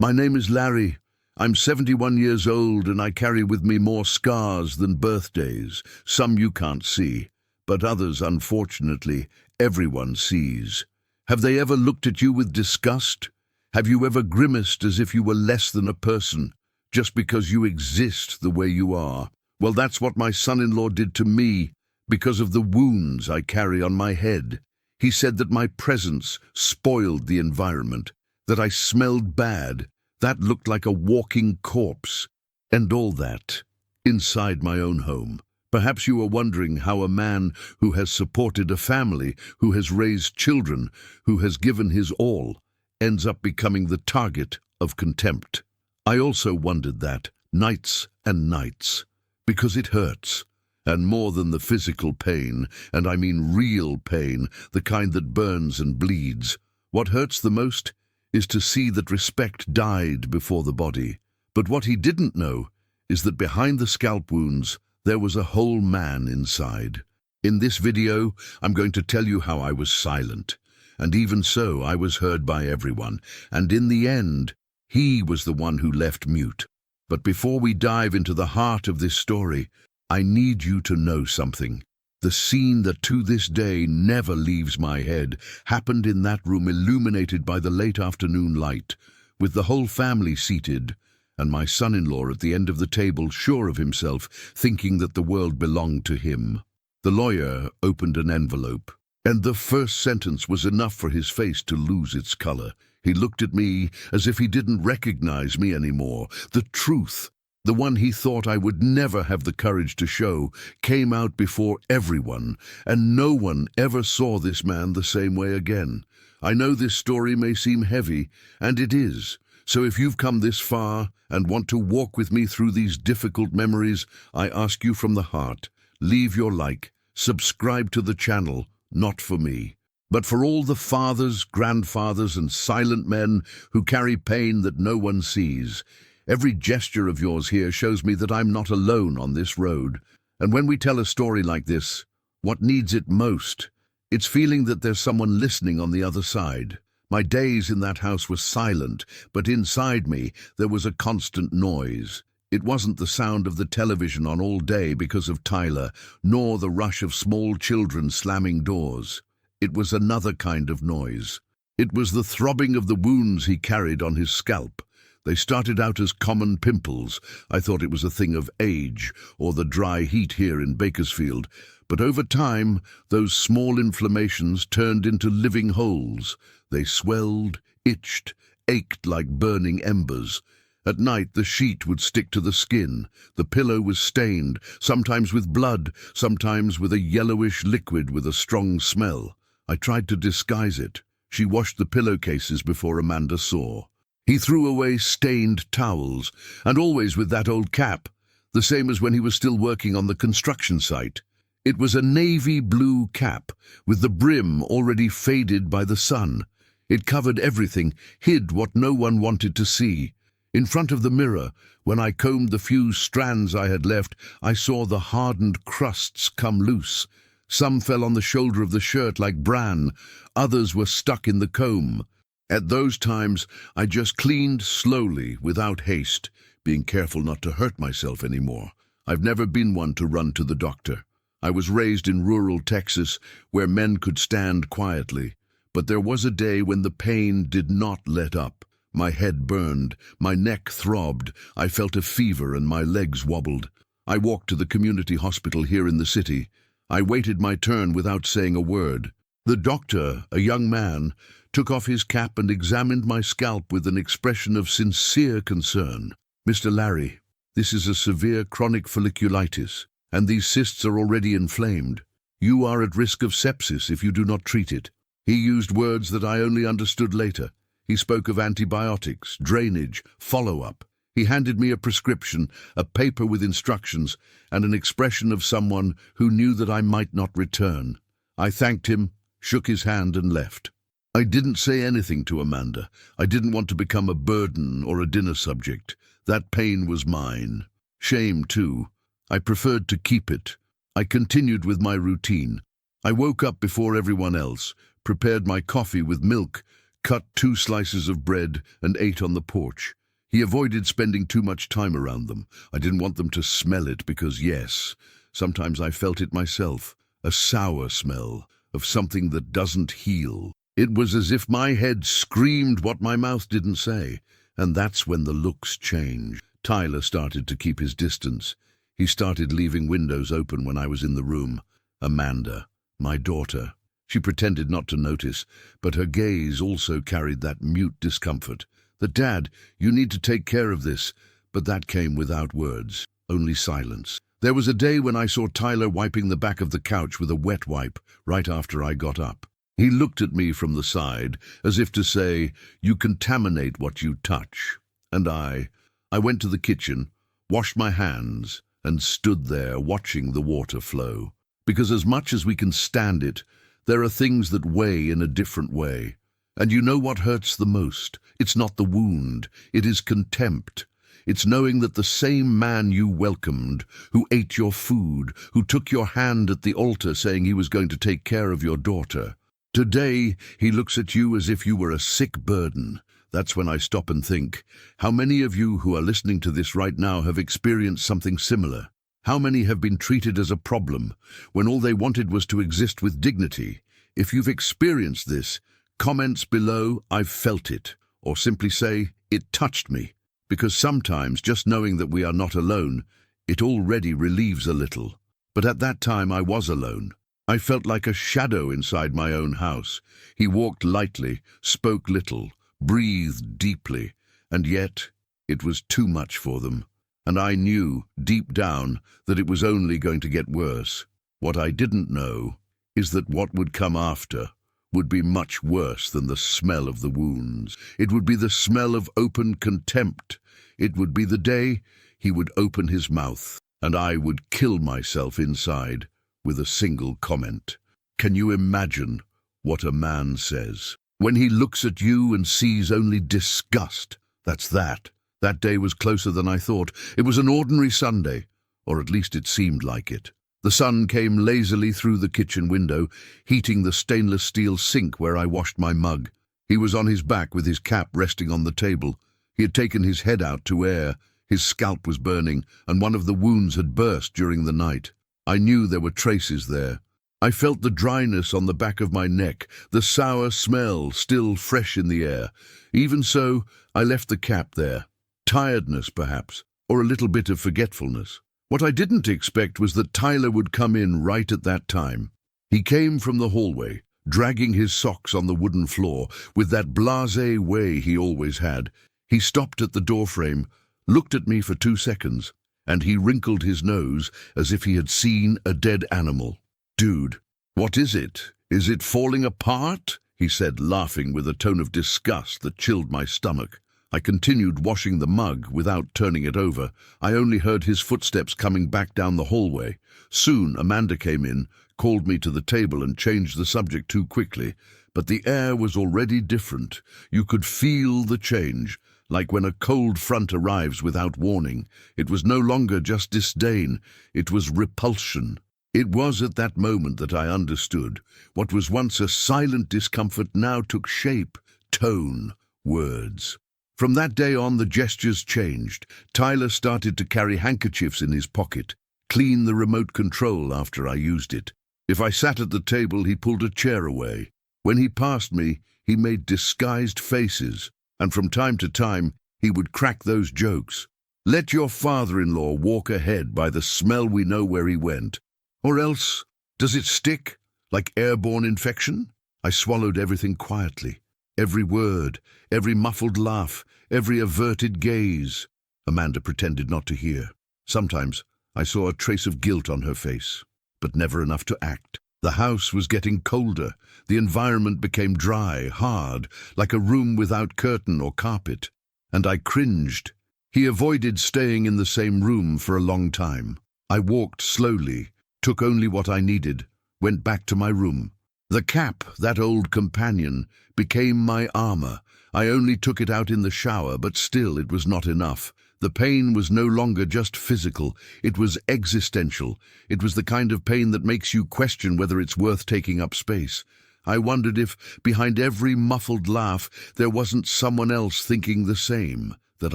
My name is Larry. I'm 71 years old and I carry with me more scars than birthdays. Some you can't see, but others, unfortunately, everyone sees. Have they ever looked at you with disgust? Have you ever grimaced as if you were less than a person, just because you exist the way you are? Well, that's what my son-in-law did to me, because of the wounds I carry on my head. He said that my presence spoiled the environment, that I smelled bad, that looked like a walking corpse, and all that, inside my own home. Perhaps you are wondering how a man who has supported a family, who has raised children, who has given his all, ends up becoming the target of contempt. I also wondered that, nights and nights, because it hurts. And more than the physical pain, and I mean real pain, the kind that burns and bleeds, what hurts the most is to see that respect died before the body. But what he didn't know is that behind the scalp wounds, there was a whole man inside. In this video, I'm going to tell you how I was silent. And even so, I was heard by everyone. And in the end, he was the one who left mute. But before we dive into the heart of this story, I need you to know something. The scene that to this day never leaves my head happened in that room illuminated by the late afternoon light, with the whole family seated, and my son-in-law at the end of the table, sure of himself, thinking that the world belonged to him. The lawyer opened an envelope, and the first sentence was enough for his face to lose its color. He looked at me as if he didn't recognize me anymore. The truth, the one he thought I would never have the courage to show, came out before everyone, and no one ever saw this man the same way again. I know this story may seem heavy, and it is. So if you've come this far and want to walk with me through these difficult memories, I ask you from the heart, leave your like, subscribe to the channel, not for me, but for all the fathers, grandfathers, and silent men who carry pain that no one sees. Every gesture of yours here shows me that I'm not alone on this road. And when we tell a story like this, what needs it most? It's feeling that there's someone listening on the other side. My days in that house were silent, but inside me there was a constant noise. It wasn't the sound of the television on all day because of Tyler, nor the rush of small children slamming doors. It was another kind of noise. It was the throbbing of the wounds he carried on his scalp. They started out as common pimples. I thought it was a thing of age or the dry heat here in Bakersfield. But over time, those small inflammations turned into living holes. They swelled, itched, ached like burning embers. At night, the sheet would stick to the skin. The pillow was stained, sometimes with blood, sometimes with a yellowish liquid with a strong smell. I tried to disguise it. She washed the pillowcases before Amanda saw. He threw away stained towels, and always with that old cap, the same as when he was still working on the construction site. It was a navy blue cap, with the brim already faded by the sun. It covered everything, hid what no one wanted to see. In front of the mirror, when I combed the few strands I had left, I saw the hardened crusts come loose. Some fell on the shoulder of the shirt like bran, others were stuck in the comb. At those times, I just cleaned slowly, without haste, being careful not to hurt myself anymore. I've never been one to run to the doctor. I was raised in rural Texas, where men could stand quietly. But there was a day when the pain did not let up. My head burned, my neck throbbed, I felt a fever and my legs wobbled. I walked to the community hospital here in the city. I waited my turn without saying a word. The doctor, a young man, took off his cap and examined my scalp with an expression of sincere concern. "Mr. Larry, this is a severe chronic folliculitis, and these cysts are already inflamed. You are at risk of sepsis if you do not treat it." He used words that I only understood later. He spoke of antibiotics, drainage, follow-up. He handed me a prescription, a paper with instructions, and an expression of someone who knew that I might not return. I thanked him, shook his hand, and left. I didn't say anything to Amanda. I didn't want to become a burden or a dinner subject. That pain was mine. Shame, too. I preferred to keep it. I continued with my routine. I woke up before everyone else, prepared my coffee with milk, cut 2 slices of bread, and ate on the porch. He avoided spending too much time around them. I didn't want them to smell it because, yes, sometimes I felt it myself, a sour smell of something that doesn't heal. It was as if my head screamed what my mouth didn't say, and that's when the looks changed. Tyler started to keep his distance. He started leaving windows open when I was in the room. Amanda, my daughter. She pretended not to notice, but her gaze also carried that mute discomfort. Dad, you need to take care of this, but that came without words, only silence. There was a day when I saw Tyler wiping the back of the couch with a wet wipe right after I got up. He looked at me from the side, as if to say, "You contaminate what you touch." And I went to the kitchen, washed my hands, and stood there watching the water flow. Because as much as we can stand it, there are things that weigh in a different way. And you know what hurts the most? It's not the wound, it is contempt. It's knowing that the same man you welcomed, who ate your food, who took your hand at the altar saying he was going to take care of your daughter, today he looks at you as if you were a sick burden. That's when I stop and think, how many of you who are listening to this right now have experienced something similar? How many have been treated as a problem when all they wanted was to exist with dignity? If you've experienced this, comments below, "I've felt it," or simply say, "It touched me," because sometimes just knowing that we are not alone, it already relieves a little. But at that time I was alone. I felt like a shadow inside my own house. He walked lightly, spoke little, breathed deeply, and yet it was too much for them. And I knew, deep down, that it was only going to get worse. What I didn't know is that what would come after would be much worse than the smell of the wounds. It would be the smell of open contempt. It would be the day he would open his mouth, and I would kill myself inside with a single comment. Can you imagine what a man says when he looks at you and sees only disgust? That's that. That day was closer than I thought. It was an ordinary Sunday, or at least it seemed like it. The sun came lazily through the kitchen window, heating the stainless steel sink where I washed my mug. He was on his back with his cap resting on the table. He had taken his head out to air. His scalp was burning, and one of the wounds had burst during the night. I knew there were traces there. I felt the dryness on the back of my neck, the sour smell still fresh in the air. Even so, I left the cap there. Tiredness, perhaps, or a little bit of forgetfulness. What I didn't expect was that Tyler would come in right at that time. He came from the hallway, dragging his socks on the wooden floor, with that blasé way he always had. He stopped at the doorframe, looked at me for 2 seconds, and he wrinkled his nose as if he had seen a dead animal. "Dude, what is it? Is it falling apart?" he said, laughing with a tone of disgust that chilled my stomach. I continued washing the mug without turning it over. I only heard his footsteps coming back down the hallway. Soon Amanda came in, called me to the table and changed the subject too quickly. But the air was already different. You could feel the change, like when a cold front arrives without warning. It was no longer just disdain, it was repulsion. It was at that moment that I understood. What was once a silent discomfort now took shape, tone, words. From that day on, the gestures changed. Tyler started to carry handkerchiefs in his pocket, clean the remote control after I used it. If I sat at the table, he pulled a chair away. When he passed me, he made disguised faces, and from time to time, he would crack those jokes. "Let your father-in-law walk ahead, by the smell we know where he went. Or else, does it stick, like airborne infection?" I swallowed everything quietly. Every word, every muffled laugh, every averted gaze. Amanda pretended not to hear. Sometimes I saw a trace of guilt on her face, but never enough to act. The house was getting colder. The environment became dry, hard, like a room without curtain or carpet. And I cringed. He avoided staying in the same room for a long time. I walked slowly, took only what I needed, went back to my room. The cap, that old companion, became my armor. I only took it out in the shower, but still it was not enough. The pain was no longer just physical, it was existential. It was the kind of pain that makes you question whether it's worth taking up space. I wondered if, behind every muffled laugh, there wasn't someone else thinking the same, that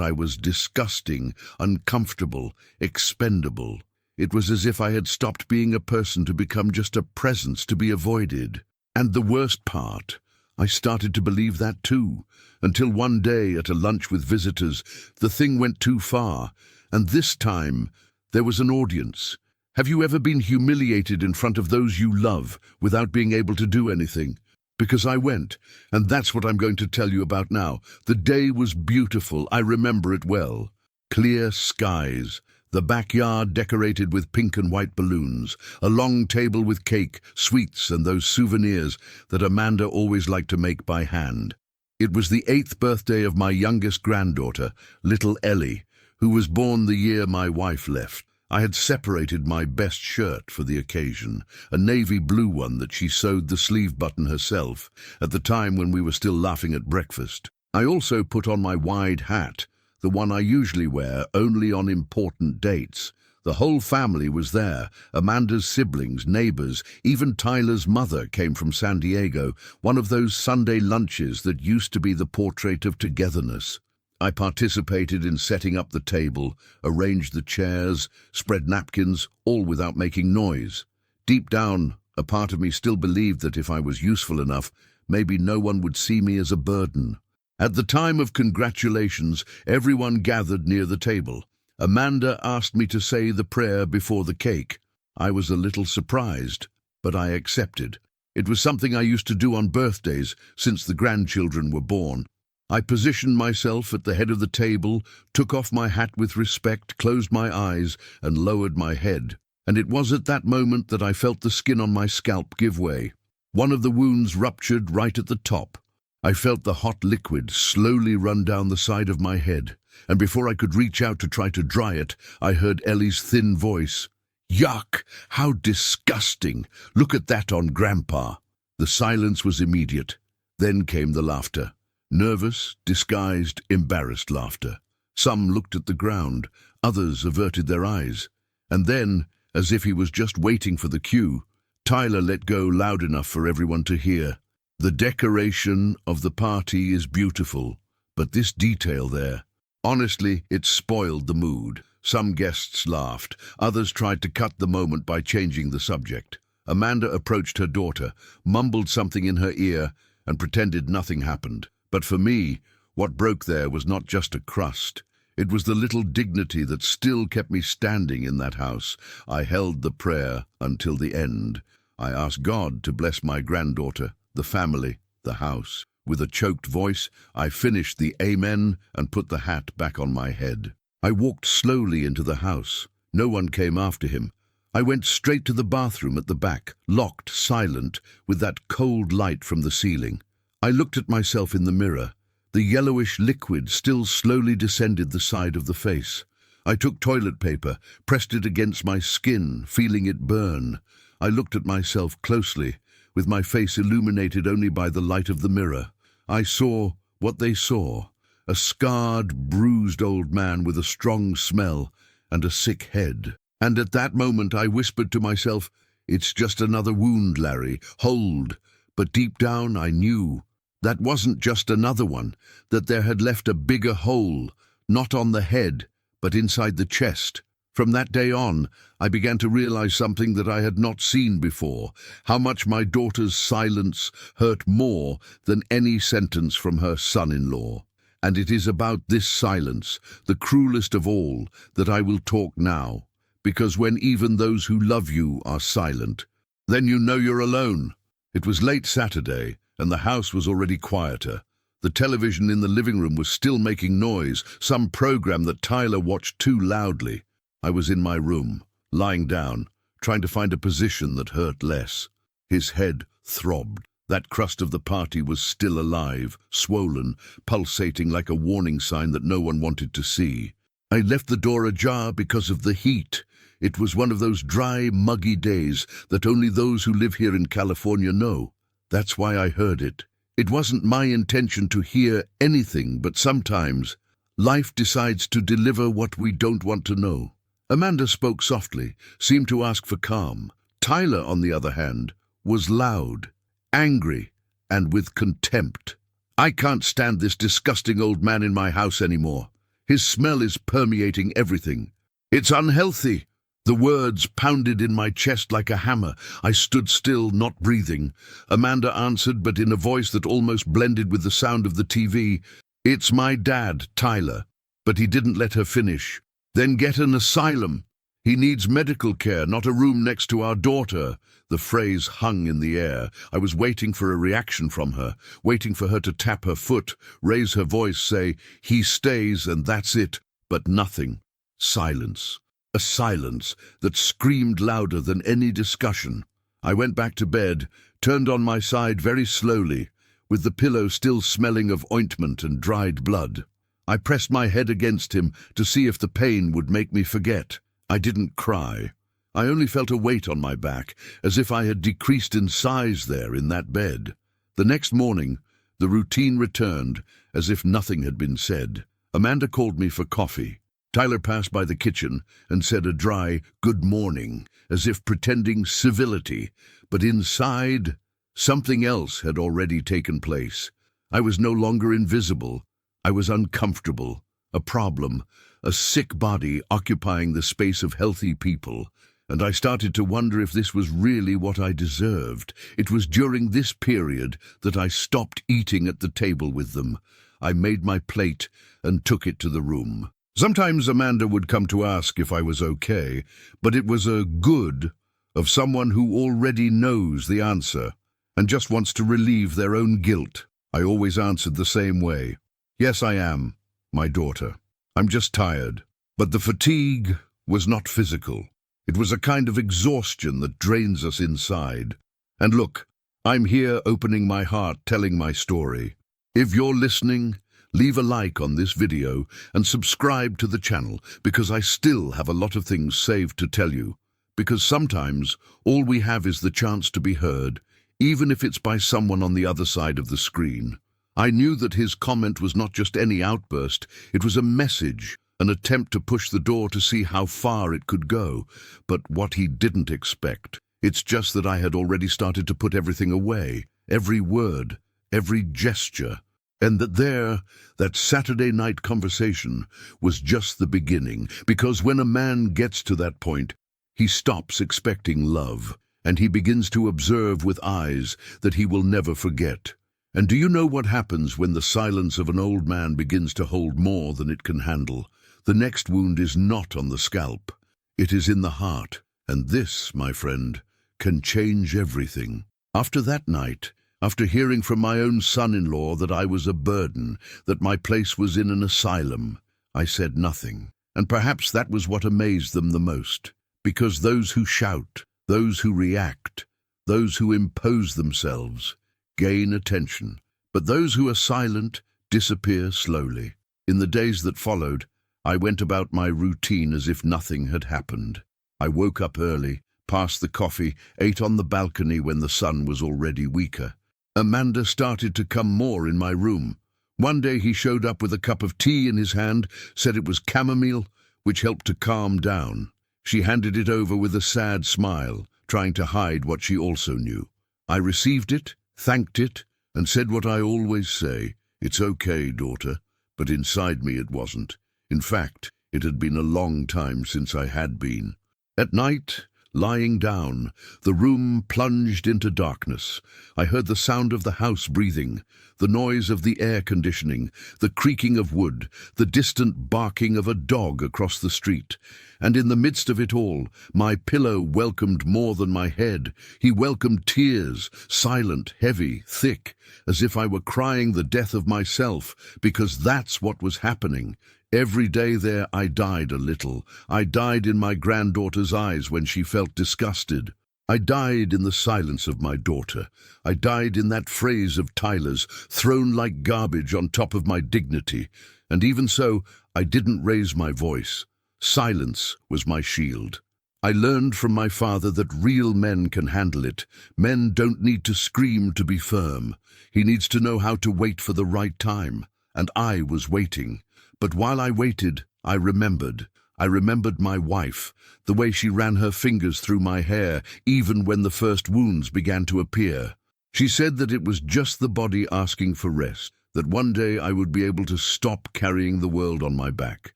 I was disgusting, uncomfortable, expendable. It was as if I had stopped being a person to become just a presence to be avoided. And the worst part, I started to believe that too, until one day at a lunch with visitors, the thing went too far, and this time there was an audience. Have you ever been humiliated in front of those you love without being able to do anything? Because I went, and that's what I'm going to tell you about now. The day was beautiful, I remember it well. Clear skies, the backyard decorated with pink and white balloons, a long table with cake, sweets, and those souvenirs that Amanda always liked to make by hand. It was the 8th birthday of my youngest granddaughter, little Ellie, who was born the year my wife left. I had separated my best shirt for the occasion, a navy blue one that she sewed the sleeve button herself, at the time when we were still laughing at breakfast. I also put on my wide hat, the one I usually wear only on important dates. The whole family was there, Amanda's siblings, neighbors, even Tyler's mother came from San Diego, one of those Sunday lunches that used to be the portrait of togetherness. I participated in setting up the table, arranged the chairs, spread napkins, all without making noise. Deep down, a part of me still believed that if I was useful enough, maybe no one would see me as a burden. At the time of congratulations, everyone gathered near the table. Amanda asked me to say the prayer before the cake. I was a little surprised, but I accepted. It was something I used to do on birthdays since the grandchildren were born. I positioned myself at the head of the table, took off my hat with respect, closed my eyes, and lowered my head. And it was at that moment that I felt the skin on my scalp give way. One of the wounds ruptured right at the top. I felt the hot liquid slowly run down the side of my head, and before I could reach out to try to dry it, I heard Ellie's thin voice. "Yuck! How disgusting! Look at that on Grandpa!" The silence was immediate. Then came the laughter. Nervous, disguised, embarrassed laughter. Some looked at the ground, others averted their eyes. And then, as if he was just waiting for the cue, Tyler let go loud enough for everyone to hear. "The decoration of the party is beautiful, but this detail there." Honestly, it spoiled the mood. Some guests laughed, others tried to cut the moment by changing the subject. Amanda approached her daughter, mumbled something in her ear, and pretended nothing happened. But for me, what broke there was not just a crust. It was the little dignity that still kept me standing in that house. I held the prayer until the end. I asked God to bless my granddaughter, the family, the house. With a choked voice, I finished the amen and put the hat back on my head. I walked slowly into the house. No one came after him. I went straight to the bathroom at the back, locked, silent, with that cold light from the ceiling. I looked at myself in the mirror. The yellowish liquid still slowly descended the side of the face. I took toilet paper, pressed it against my skin, feeling it burn. I looked at myself closely, with my face illuminated only by the light of the mirror. I saw what they saw, a scarred, bruised old man with a strong smell and a sick head. And at that moment I whispered to myself, "It's just another wound, Larry. Hold." But deep down I knew that wasn't just another one, that there had left a bigger hole, not on the head, but inside the chest. From that day on, I began to realize something that I had not seen before, how much my daughter's silence hurt more than any sentence from her son-in-law. And it is about this silence, the cruelest of all, that I will talk now. Because when even those who love you are silent, then you know you're alone. It was late Saturday, and the house was already quieter. The television in the living room was still making noise, some program that Tyler watched too loudly. I was in my room, lying down, trying to find a position that hurt less. His head throbbed. That crust of the party was still alive, swollen, pulsating like a warning sign that no one wanted to see. I left the door ajar because of the heat. It was one of those dry, muggy days that only those who live here in California know. That's why I heard it. It wasn't my intention to hear anything, but sometimes life decides to deliver what we don't want to know. Amanda spoke softly, seemed to ask for calm. Tyler, on the other hand, was loud, angry, and with contempt. "I can't stand this disgusting old man in my house anymore. His smell is permeating everything. It's unhealthy." The words pounded in my chest like a hammer. I stood still, not breathing. Amanda answered, but in a voice that almost blended with the sound of the TV. "It's my dad, Tyler." But he didn't let her finish. "Then get an asylum. He needs medical care, not a room next to our daughter." The phrase hung in the air. I was waiting for a reaction from her, waiting for her to tap her foot, raise her voice, say, "He stays and that's it." But nothing. Silence. A silence that screamed louder than any discussion. I went back to bed, turned on my side very slowly, with the pillow still smelling of ointment and dried blood. I pressed my head against him to see if the pain would make me forget. I didn't cry. I only felt a weight on my back, as if I had decreased in size there in that bed. The next morning, the routine returned, as if nothing had been said. Amanda called me for coffee. Tyler passed by the kitchen and said a dry "good morning," as if pretending civility, but inside, something else had already taken place. I was no longer invisible. I was uncomfortable, a problem, a sick body occupying the space of healthy people, and I started to wonder if this was really what I deserved. It was during this period that I stopped eating at the table with them. I made my plate and took it to the room. Sometimes Amanda would come to ask if I was okay, but it was a good of someone who already knows the answer and just wants to relieve their own guilt. I always answered the same way. "Yes, I am, my daughter. I'm just tired." But the fatigue was not physical. It was a kind of exhaustion that drains us inside. And look, I'm here opening my heart, telling my story. If you're listening, leave a like on this video and subscribe to the channel, because I still have a lot of things saved to tell you. Because sometimes all we have is the chance to be heard, even if it's by someone on the other side of the screen. I knew that his comment was not just any outburst, it was a message, an attempt to push the door to see how far it could go. But what he didn't expect, it's just that I had already started to put everything away, every word, every gesture. And that Saturday night conversation was just the beginning, because when a man gets to that point, he stops expecting love, and he begins to observe with eyes that he will never forget. And do you know what happens when the silence of an old man begins to hold more than it can handle? The next wound is not on the scalp, it is in the heart, and this, my friend, can change everything. After that night, after hearing from my own son-in-law that I was a burden, that my place was in an asylum, I said nothing. And perhaps that was what amazed them the most, because those who shout, those who react, those who impose themselves, gain attention, but those who are silent disappear slowly. In the days that followed, I went about my routine as if nothing had happened. I woke up early, passed the coffee, ate on the balcony when the sun was already weaker. Amanda started to come more in my room. One day he showed up with a cup of tea in his hand, said it was chamomile, which helped to calm down. She handed it over with a sad smile, trying to hide what she also knew. I received it, thanked it, and said what I always say, "It's okay, daughter," but inside me it wasn't. In fact, it had been a long time since I had been. At night, lying down, the room plunged into darkness. I heard the sound of the house breathing, the noise of the air conditioning, the creaking of wood, the distant barking of a dog across the street. And in the midst of it all, my pillow welcomed more than my head. He welcomed tears, silent, heavy, thick, as if I were crying the death of myself, because that's what was happening. Every day there I died a little. I died in my granddaughter's eyes when she felt disgusted. I died in the silence of my daughter. I died in that phrase of Tyler's, thrown like garbage on top of my dignity. And even so, I didn't raise my voice. Silence was my shield. I learned from my father that real men can handle it. Men don't need to scream to be firm. He needs to know how to wait for the right time. And I was waiting. But while I waited, I remembered. I remembered my wife, the way she ran her fingers through my hair, even when the first wounds began to appear. She said that it was just the body asking for rest, that one day I would be able to stop carrying the world on my back.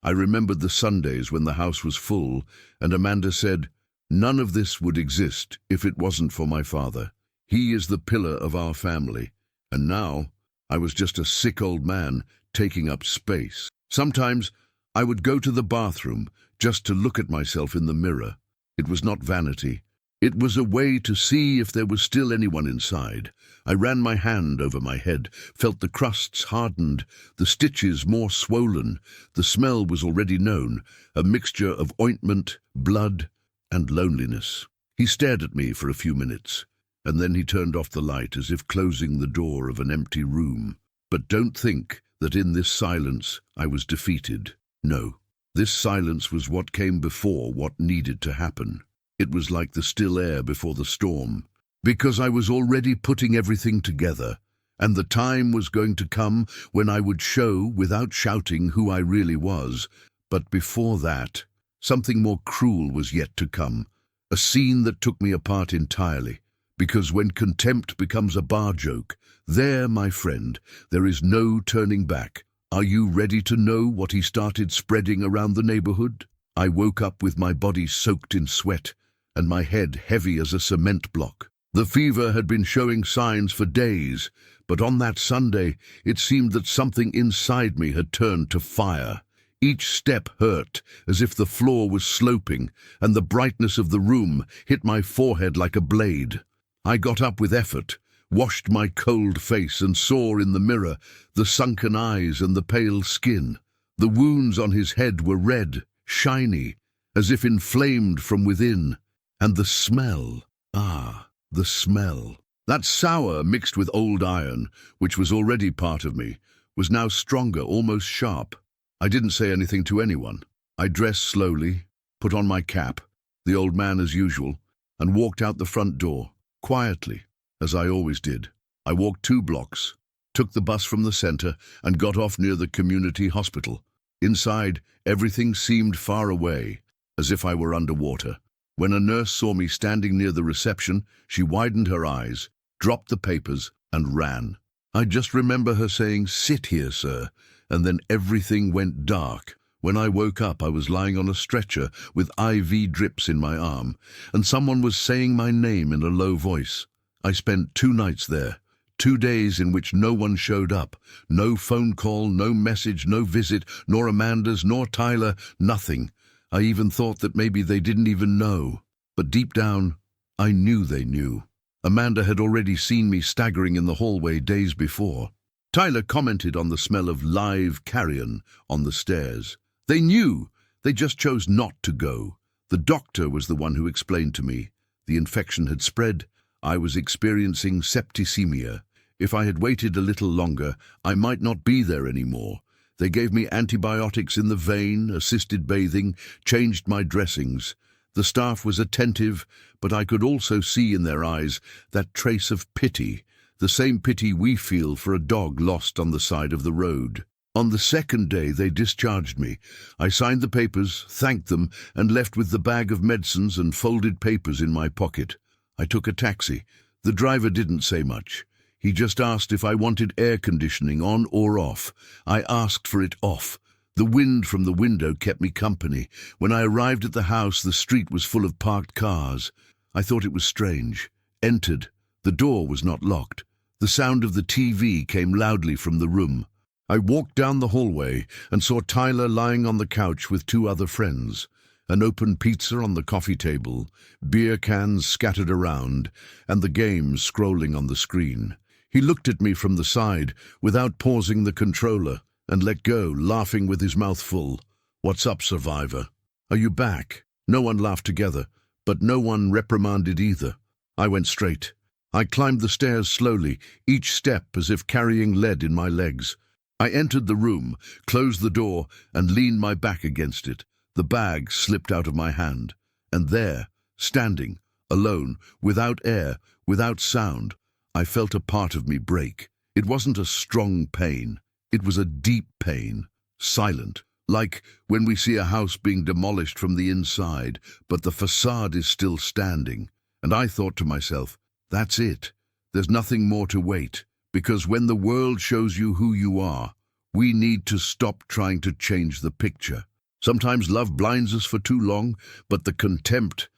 I remembered the Sundays when the house was full, and Amanda said, "None of this would exist if it wasn't for my father. He is the pillar of our family." And now I was just a sick old man taking up space. Sometimes I would go to the bathroom just to look at myself in the mirror. It was not vanity. It was a way to see if there was still anyone inside. I ran my hand over my head, felt the crusts hardened, the stitches more swollen. The smell was already known, a mixture of ointment, blood, and loneliness. He stared at me for a few minutes, and then he turned off the light as if closing the door of an empty room. But don't think that in this silence I was defeated. No, this silence was what came before what needed to happen. It was like the still air before the storm, because I was already putting everything together, and the time was going to come when I would show, without shouting, who I really was. But before that, something more cruel was yet to come, a scene that took me apart entirely, because when contempt becomes a bar joke, there, my friend, there is no turning back. Are you ready to know what he started spreading around the neighborhood? I woke up with my body soaked in sweat, and my head heavy as a cement block. The fever had been showing signs for days, but on that Sunday it seemed that something inside me had turned to fire. Each step hurt, as if the floor was sloping, and the brightness of the room hit my forehead like a blade. I got up with effort, washed my cold face, and saw in the mirror the sunken eyes and the pale skin. The wounds on his head were red, shiny, as if inflamed from within. And the smell, the smell. That sour mixed with old iron, which was already part of me, was now stronger, almost sharp. I didn't say anything to anyone. I dressed slowly, put on my cap, the old man as usual, and walked out the front door, quietly, as I always did. I walked 2 blocks, took the bus from the center, and got off near the community hospital. Inside, everything seemed far away, as if I were underwater. When a nurse saw me standing near the reception, she widened her eyes, dropped the papers, and ran. I just remember her saying, "Sit here, sir," and then everything went dark. When I woke up, I was lying on a stretcher with IV drips in my arm, and someone was saying my name in a low voice. I spent 2 nights there, 2 days in which no one showed up. No phone call, no message, no visit, nor Amanda's, nor Tyler, nothing. I even thought that maybe they didn't even know. But deep down, I knew they knew. Amanda had already seen me staggering in the hallway days before. Tyler commented on the smell of live carrion on the stairs. They knew, they just chose not to go. The doctor was the one who explained to me. The infection had spread. I was experiencing septicemia. If I had waited a little longer, I might not be there anymore. They gave me antibiotics in the vein, assisted bathing, changed my dressings. The staff was attentive, but I could also see in their eyes that trace of pity, the same pity we feel for a dog lost on the side of the road. On the 2nd day they discharged me. I signed the papers, thanked them, and left with the bag of medicines and folded papers in my pocket. I took a taxi. The driver didn't say much. He just asked if I wanted air conditioning on or off. I asked for it off. The wind from the window kept me company. When I arrived at the house, the street was full of parked cars. I thought it was strange. Entered. The door was not locked. The sound of the TV came loudly from the room. I walked down the hallway and saw Tyler lying on the couch with 2 other friends. An open pizza on the coffee table, beer cans scattered around, and the game scrolling on the screen. He looked at me from the side, without pausing the controller, and let go, laughing with his mouth full. "What's up, survivor? Are you back?" No one laughed together, but no one reprimanded either. I went straight. I climbed the stairs slowly, each step as if carrying lead in my legs. I entered the room, closed the door, and leaned my back against it. The bag slipped out of my hand. And there, standing, alone, without air, without sound, I felt a part of me break. It wasn't a strong pain. It was a deep pain, silent, like when we see a house being demolished from the inside, but the facade is still standing. And I thought to myself, that's it. There's nothing more to wait, because when the world shows you who you are, we need to stop trying to change the picture. Sometimes love blinds us for too long, but the contempt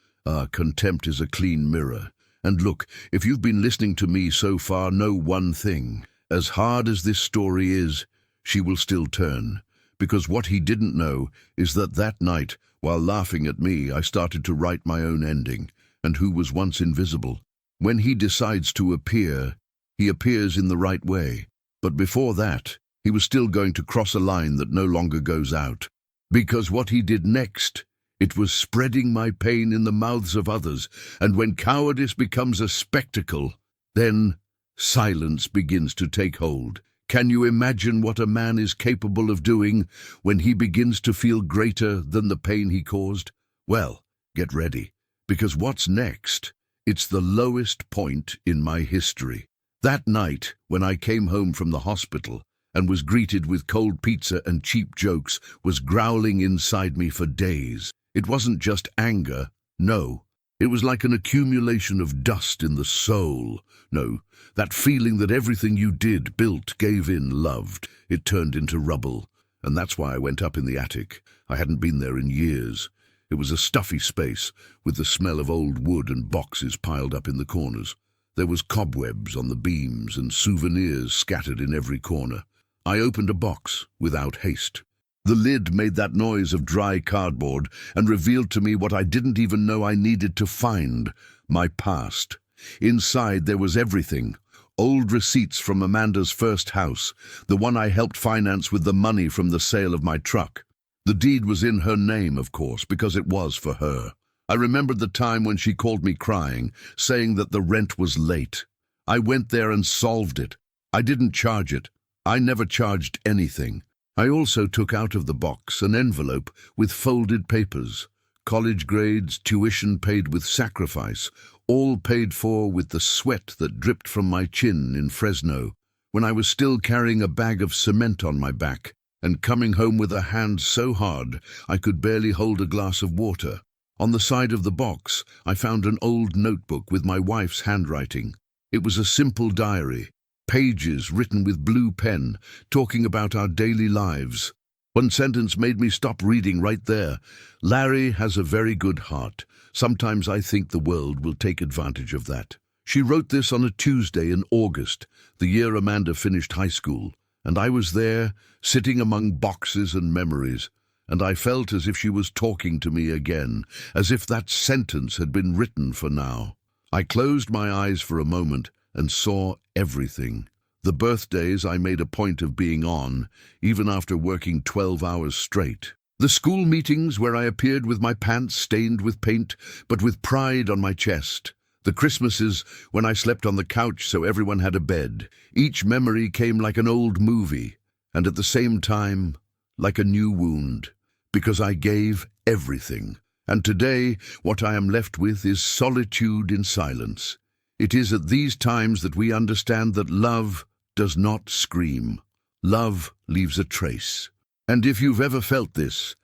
is a clean mirror. And look, if you've been listening to me so far, know one thing. As hard as this story is, she will still turn. Because what he didn't know is that night, while laughing at me, I started to write my own ending. And who was once invisible? When he decides to appear, he appears in the right way. But before that, he was still going to cross a line that no longer goes out. Because what he did next, it was spreading my pain in the mouths of others, and when cowardice becomes a spectacle, then silence begins to take hold. Can you imagine what a man is capable of doing when he begins to feel greater than the pain he caused? Well, get ready, because what's next? It's the lowest point in my history. That night, when I came home from the hospital, and was greeted with cold pizza and cheap jokes, was growling inside me for days. It wasn't just anger, no. It was like an accumulation of dust in the soul. No, that feeling that everything you did, built, gave in, loved, it turned into rubble. And that's why I went up in the attic. I hadn't been there in years. It was a stuffy space, with the smell of old wood and boxes piled up in the corners. There was cobwebs on the beams and souvenirs scattered in every corner. I opened a box without haste. The lid made that noise of dry cardboard and revealed to me what I didn't even know I needed to find, my past. Inside there was everything. Old receipts from Amanda's first house, the one I helped finance with the money from the sale of my truck. The deed was in her name, of course, because it was for her. I remembered the time when she called me crying, saying that the rent was late. I went there and solved it. I didn't charge it. I never charged anything. I also took out of the box an envelope with folded papers, college grades, tuition paid with sacrifice, all paid for with the sweat that dripped from my chin in Fresno, when I was still carrying a bag of cement on my back and coming home with a hand so hard I could barely hold a glass of water. On the side of the box, I found an old notebook with my wife's handwriting. It was a simple diary. Pages written with blue pen, talking about our daily lives. One sentence made me stop reading right there. Larry has a very good heart. Sometimes I think the world will take advantage of that. She wrote this on a Tuesday in August, the year Amanda finished high school, and I was there, sitting among boxes and memories, and I felt as if she was talking to me again, as if that sentence had been written for now. I closed my eyes for a moment and saw everything. The birthdays I made a point of being on, even after working 12 hours straight. The school meetings where I appeared with my pants stained with paint, but with pride on my chest. The Christmases when I slept on the couch so everyone had a bed. Each memory came like an old movie, and at the same time, like a new wound, because I gave everything. And today, what I am left with is solitude in silence. It is at these times that we understand that love does not scream. Love leaves a trace. And if you've ever felt this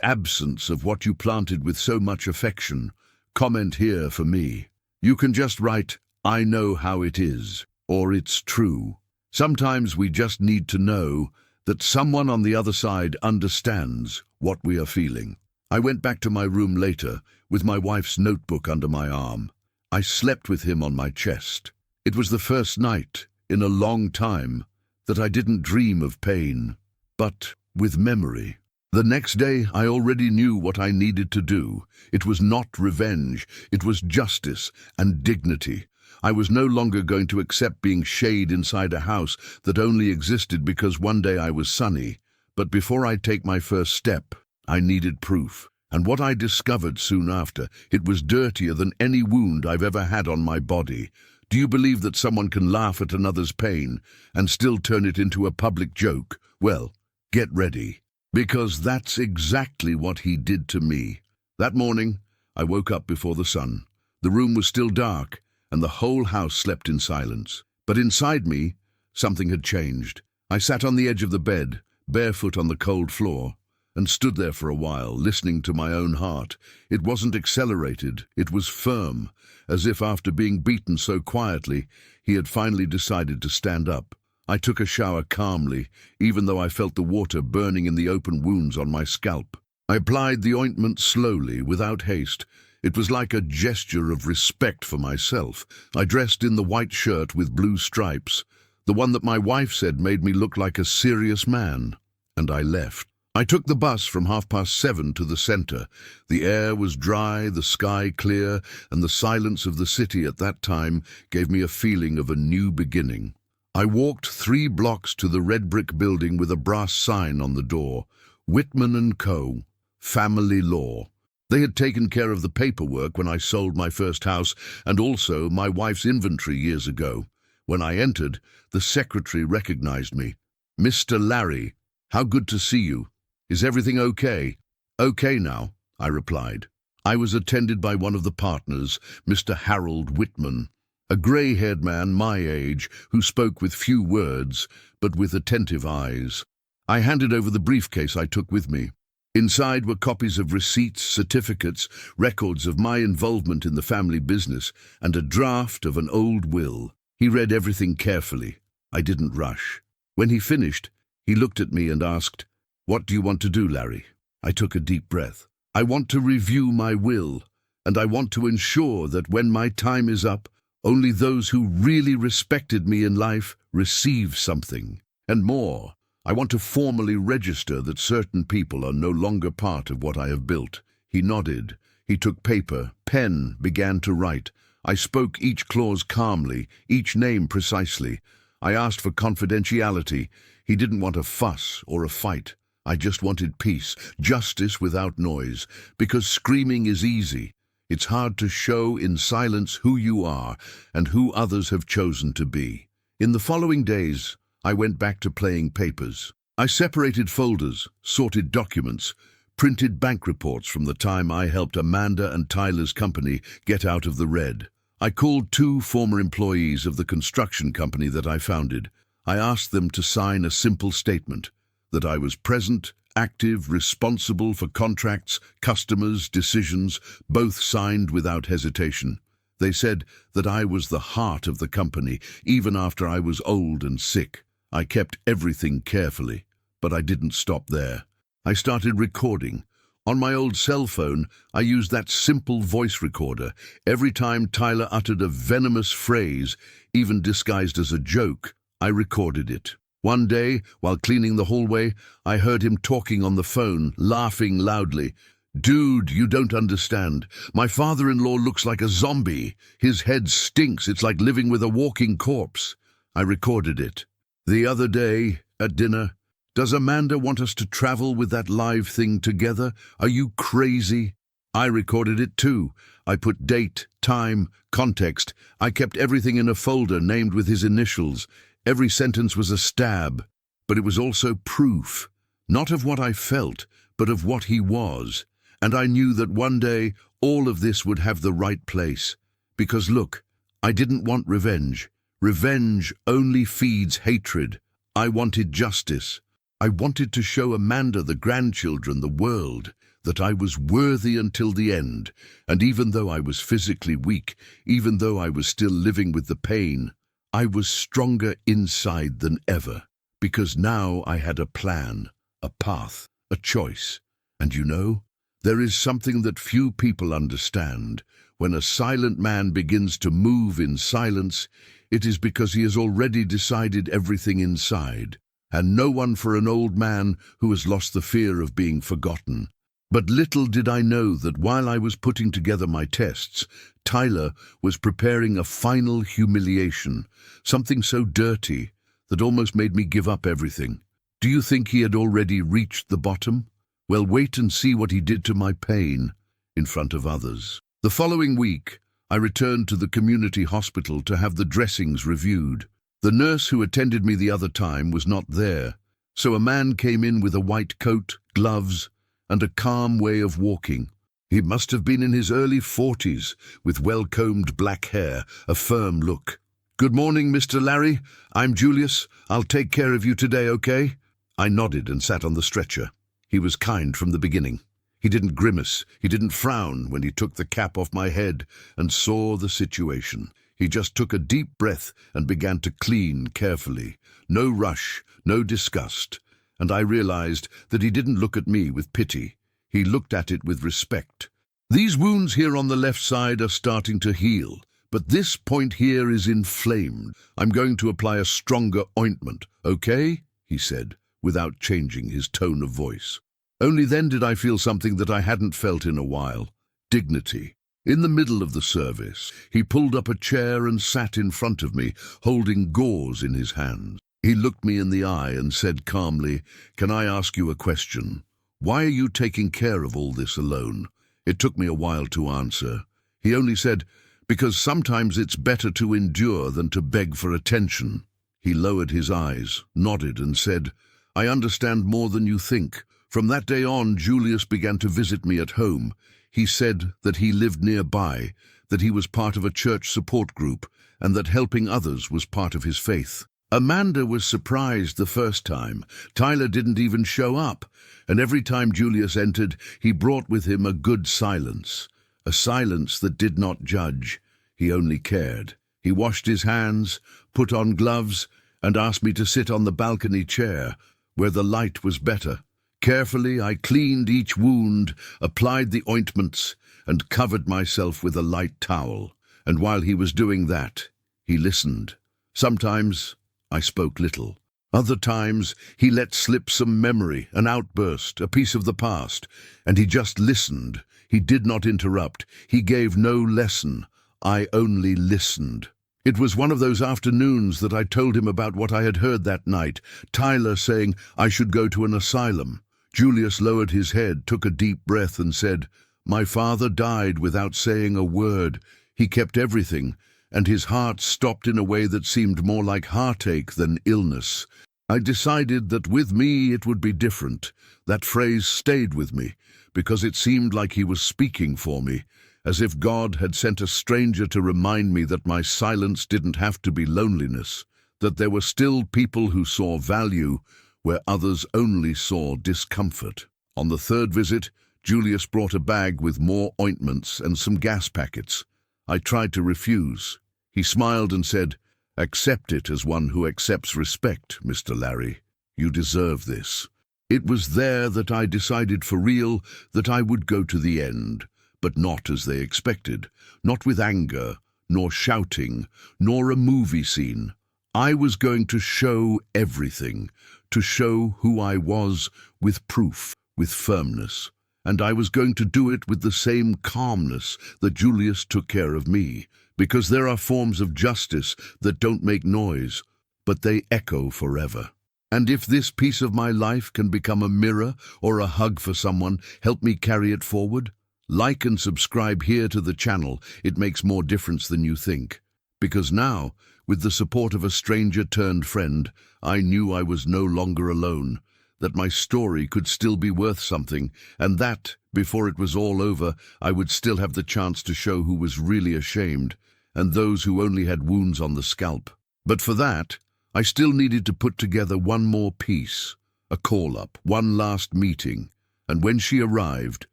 absence of what you planted with so much affection, comment here for me. You can just write, "I know how it is," or "It's true." Sometimes we just need to know that someone on the other side understands what we are feeling. I went back to my room later with my wife's notebook under my arm. I slept with him on my chest. It was the first night in a long time that I didn't dream of pain, but with memory. The next day I already knew what I needed to do. It was not revenge, it was justice and dignity. I was no longer going to accept being shade inside a house that only existed because one day I was sunny. But before I take my first step, I needed proof. And what I discovered soon after, it was dirtier than any wound I've ever had on my body. Do you believe that someone can laugh at another's pain and still turn it into a public joke? Well, get ready, because that's exactly what he did to me. That morning, I woke up before the sun. The room was still dark, and the whole house slept in silence. But inside me, something had changed. I sat on the edge of the bed, barefoot on the cold floor. and stood there for a while, listening to my own heart. It wasn't accelerated, it was firm, as if after being beaten so quietly, he had finally decided to stand up. I took a shower calmly, even though I felt the water burning in the open wounds on my scalp. I applied the ointment slowly, without haste. It was like a gesture of respect for myself. I dressed in the white shirt with blue stripes, the one that my wife said made me look like a serious man, and I left. I took the bus from 7:30 to the center. The air was dry, the sky clear, and the silence of the city at that time gave me a feeling of a new beginning. I walked 3 blocks to the red brick building with a brass sign on the door, Whitman & Co., Family Law. They had taken care of the paperwork when I sold my first house and also my wife's inventory years ago. When I entered, the secretary recognized me. "Mr. Larry, how good to see you. Is everything okay?" "Okay now," I replied. I was attended by one of the partners, Mr. Harold Whitman, a grey-haired man my age who spoke with few words, but with attentive eyes. I handed over the briefcase I took with me. Inside were copies of receipts, certificates, records of my involvement in the family business, and a draft of an old will. He read everything carefully. I didn't rush. When he finished, he looked at me and asked, "What do you want to do, Larry?" I took a deep breath. "I want to review my will, and I want to ensure that when my time is up, only those who really respected me in life receive something. And more, I want to formally register that certain people are no longer part of what I have built." He nodded. He took paper, pen, began to write. I spoke each clause calmly, each name precisely. I asked for confidentiality. He didn't want a fuss or a fight. I just wanted peace, justice without noise, because screaming is easy. It's hard to show in silence who you are and who others have chosen to be. In the following days, I went back to playing papers. I separated folders, sorted documents, printed bank reports from the time I helped Amanda and Tyler's company get out of the red. I called 2 former employees of the construction company that I founded. I asked them to sign a simple statement that I was present, active, responsible for contracts, customers, decisions, both signed without hesitation. They said that I was the heart of the company, even after I was old and sick. I kept everything carefully, but I didn't stop there. I started recording. On my old cell phone, I used that simple voice recorder. Every time Tyler uttered a venomous phrase, even disguised as a joke, I recorded it. One day, while cleaning the hallway, I heard him talking on the phone, laughing loudly. "Dude, you don't understand. My father-in-law looks like a zombie. His head stinks. It's like living with a walking corpse." I recorded it. The other day, at dinner, "Does Amanda want us to travel with that live thing together? Are you crazy?" I recorded it too. I put date, time, context. I kept everything in a folder named with his initials. Every sentence was a stab, but it was also proof, not of what I felt, but of what he was. And I knew that one day all of this would have the right place. Because look, I didn't want revenge. Revenge only feeds hatred. I wanted justice. I wanted to show Amanda, the grandchildren, the world, that I was worthy until the end. And even though I was physically weak, even though I was still living with the pain, I was stronger inside than ever. Because now I had a plan, a path, a choice. And you know, there is something that few people understand. When a silent man begins to move in silence, it is because he has already decided everything inside, and no one for an old man who has lost the fear of being forgotten. But little did I know that while I was putting together my tests, Tyler was preparing a final humiliation, something so dirty that almost made me give up everything. Do you think he had already reached the bottom? Well, wait and see what he did to my pain in front of others. The following week, I returned to the community hospital to have the dressings reviewed. The nurse who attended me the other time was not there, so a man came in with a white coat, gloves, and a calm way of walking. He must have been in his early 40s, with well-combed black hair, a firm look. "Good morning, Mr. Larry. I'm Julius. I'll take care of you today, okay?" I nodded and sat on the stretcher. He was kind from the beginning. He didn't grimace, he didn't frown when he took the cap off my head and saw the situation. He just took a deep breath and began to clean carefully. No rush, no disgust. And I realized that he didn't look at me with pity. He looked at it with respect. These wounds here on the left side are starting to heal, but this point here is inflamed. I'm going to apply a stronger ointment, okay? He said, without changing his tone of voice. Only then did I feel something that I hadn't felt in a while. Dignity. In the middle of the service, he pulled up a chair and sat in front of me, holding gauze in his hands. He looked me in the eye and said calmly, "Can I ask you a question? Why are you taking care of all this alone?" It took me a while to answer. He only said, "Because sometimes it's better to endure than to beg for attention." He lowered his eyes, nodded and said, "I understand more than you think." From that day on, Julius began to visit me at home. He said that he lived nearby, that he was part of a church support group, and that helping others was part of his faith. Amanda was surprised the first time. Tyler didn't even show up, and every time Julius entered, he brought with him a good silence, a silence that did not judge. He only cared. He washed his hands, put on gloves, and asked me to sit on the balcony chair, where the light was better. Carefully, I cleaned each wound, applied the ointments, and covered myself with a light towel. And while he was doing that, he listened. Sometimes I spoke little. Other times he let slip some memory, an outburst, a piece of the past, and he just listened. He did not interrupt. He gave no lesson. I only listened. It was one of those afternoons that I told him about what I had heard that night, Tyler saying I should go to an asylum. Julius lowered his head, took a deep breath and said, "My father died without saying a word. He kept everything, and his heart stopped in a way that seemed more like heartache than illness." I decided that with me it would be different. That phrase stayed with me, because it seemed like he was speaking for me, as if God had sent a stranger to remind me that my silence didn't have to be loneliness, that there were still people who saw value where others only saw discomfort. On the third visit, Julius brought a bag with more ointments and some gas packets. I tried to refuse. He smiled and said, "Accept it as one who accepts respect, Mr. Larry. You deserve this." It was there that I decided for real that I would go to the end, but not as they expected, not with anger, nor shouting, nor a movie scene. I was going to show everything, to show who I was with proof, with firmness. And I was going to do it with the same calmness that Julius took care of me, because there are forms of justice that don't make noise, but they echo forever. And if this piece of my life can become a mirror or a hug for someone, help me carry it forward. Like and subscribe here to the channel. It makes more difference than you think. Because now, with the support of a stranger-turned-friend, I knew I was no longer alone, that my story could still be worth something, and that, before it was all over, I would still have the chance to show who was really ashamed, and those who only had wounds on the scalp. But for that, I still needed to put together one more piece, a call-up, one last meeting, and when she arrived,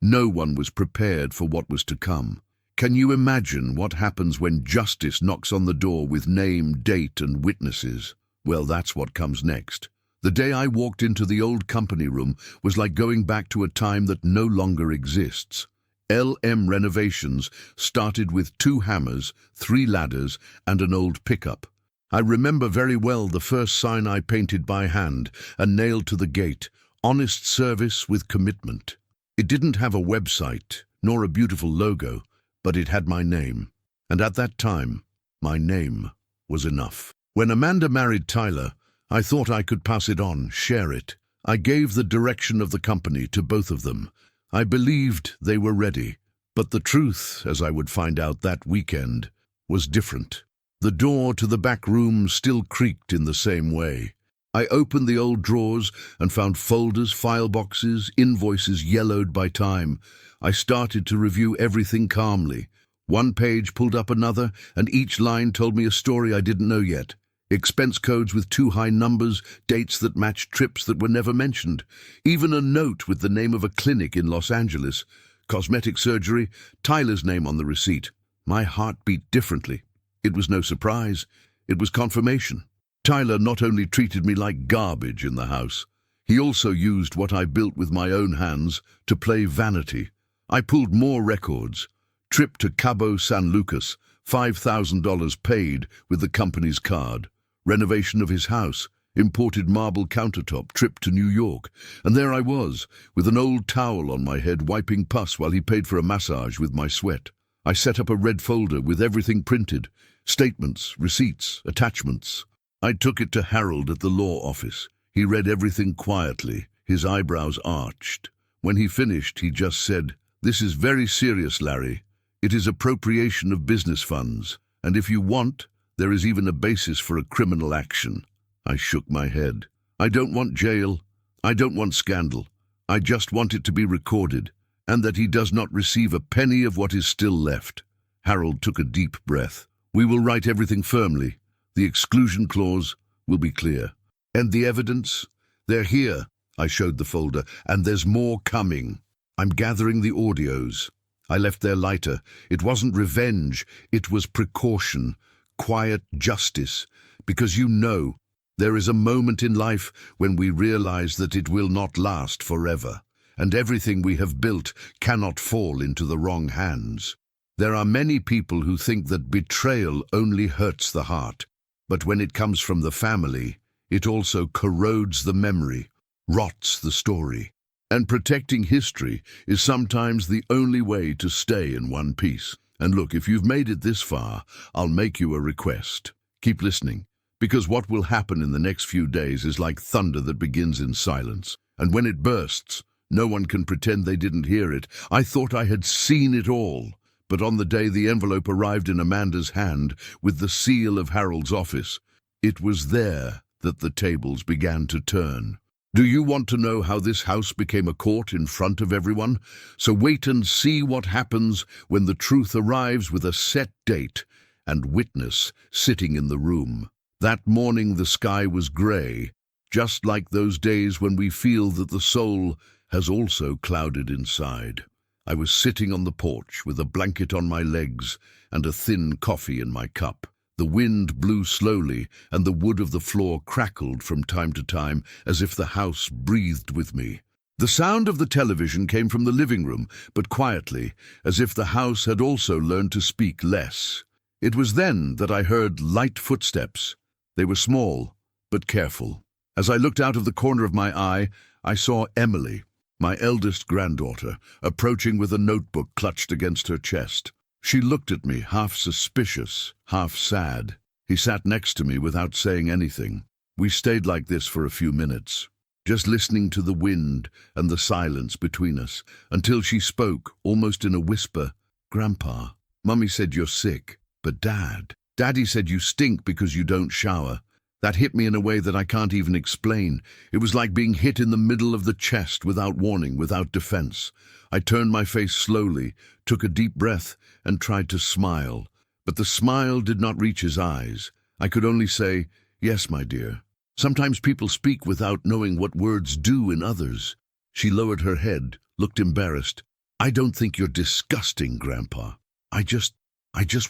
no one was prepared for what was to come. Can you imagine what happens when justice knocks on the door with name, date, and witnesses? Well, that's what comes next. The day I walked into the old company room was like going back to a time that no longer exists. LM Renovations started with 2 hammers, 3 ladders, and an old pickup. I remember very well the first sign I painted by hand and nailed to the gate, "Honest Service with Commitment." It didn't have a website, nor a beautiful logo, but it had my name. And at that time, my name was enough. When Amanda married Tyler, I thought I could pass it on, share it. I gave the direction of the company to both of them. I believed they were ready. But the truth, as I would find out that weekend, was different. The door to the back room still creaked in the same way. I opened the old drawers and found folders, file boxes, invoices yellowed by time. I started to review everything calmly. One page pulled up another, and each line told me a story I didn't know yet. Expense codes with too high numbers, dates that matched trips that were never mentioned, even a note with the name of a clinic in Los Angeles. Cosmetic surgery, Tyler's name on the receipt. My heart beat differently. It was no surprise. It was confirmation. Tyler not only treated me like garbage in the house, he also used what I built with my own hands to play vanity. I pulled more records. Trip to Cabo San Lucas, $5,000 paid with the company's card. Renovation of his house, imported marble countertop, trip to New York. And there I was, with an old towel on my head, wiping pus while he paid for a massage with my sweat. I set up a red folder with everything printed, statements, receipts, attachments. I took it to Harold at the law office. He read everything quietly, his eyebrows arched. When he finished, he just said, "This is very serious, Larry. It is appropriation of business funds, and if you want, there is even a basis for a criminal action." I shook my head. I don't want jail. I don't want scandal. I just want it to be recorded, and that he does not receive a penny of what is still left. Harold took a deep breath. We will write everything firmly. The exclusion clause will be clear. And the evidence? They're here. I showed the folder, and there's more coming. I'm gathering the audios. I left their lighter. It wasn't revenge. It was precaution, quiet justice, because you know, there is a moment in life when we realize that it will not last forever, and everything we have built cannot fall into the wrong hands. There are many people who think that betrayal only hurts the heart, but when it comes from the family, it also corrodes the memory, rots the story. And protecting history is sometimes the only way to stay in one piece. And look, if you've made it this far, I'll make you a request. Keep listening, because what will happen in the next few days is like thunder that begins in silence. And when it bursts, no one can pretend they didn't hear it. I thought I had seen it all. But on the day the envelope arrived in Amanda's hand with the seal of Harold's office, it was there that the tables began to turn. Do you want to know how this house became a court in front of everyone? So wait and see what happens when the truth arrives with a set date and witness sitting in the room. That morning the sky was grey, just like those days when we feel that the soul has also clouded inside. I was sitting on the porch with a blanket on my legs and a thin coffee in my cup. The wind blew slowly, and the wood of the floor crackled from time to time as if the house breathed with me. The sound of the television came from the living room, but quietly, as if the house had also learned to speak less. It was then that I heard light footsteps. They were small, but careful. As I looked out of the corner of my eye, I saw Emily, my eldest granddaughter, approaching with a notebook clutched against her chest. She looked at me, half suspicious, half sad. He sat next to me without saying anything. We stayed like this for a few minutes, just listening to the wind and the silence between us, until she spoke, almost in a whisper. "Grandpa, Mummy said you're sick, but Daddy said you stink because you don't shower." That hit me in a way that I can't even explain. It was like being hit in the middle of the chest without warning, without defense. I turned my face slowly, took a deep breath, and tried to smile. But the smile did not reach his eyes. I could only say, "Yes, my dear. Sometimes people speak without knowing what words do in others." She lowered her head, looked embarrassed. "I don't think you're disgusting, Grandpa. I just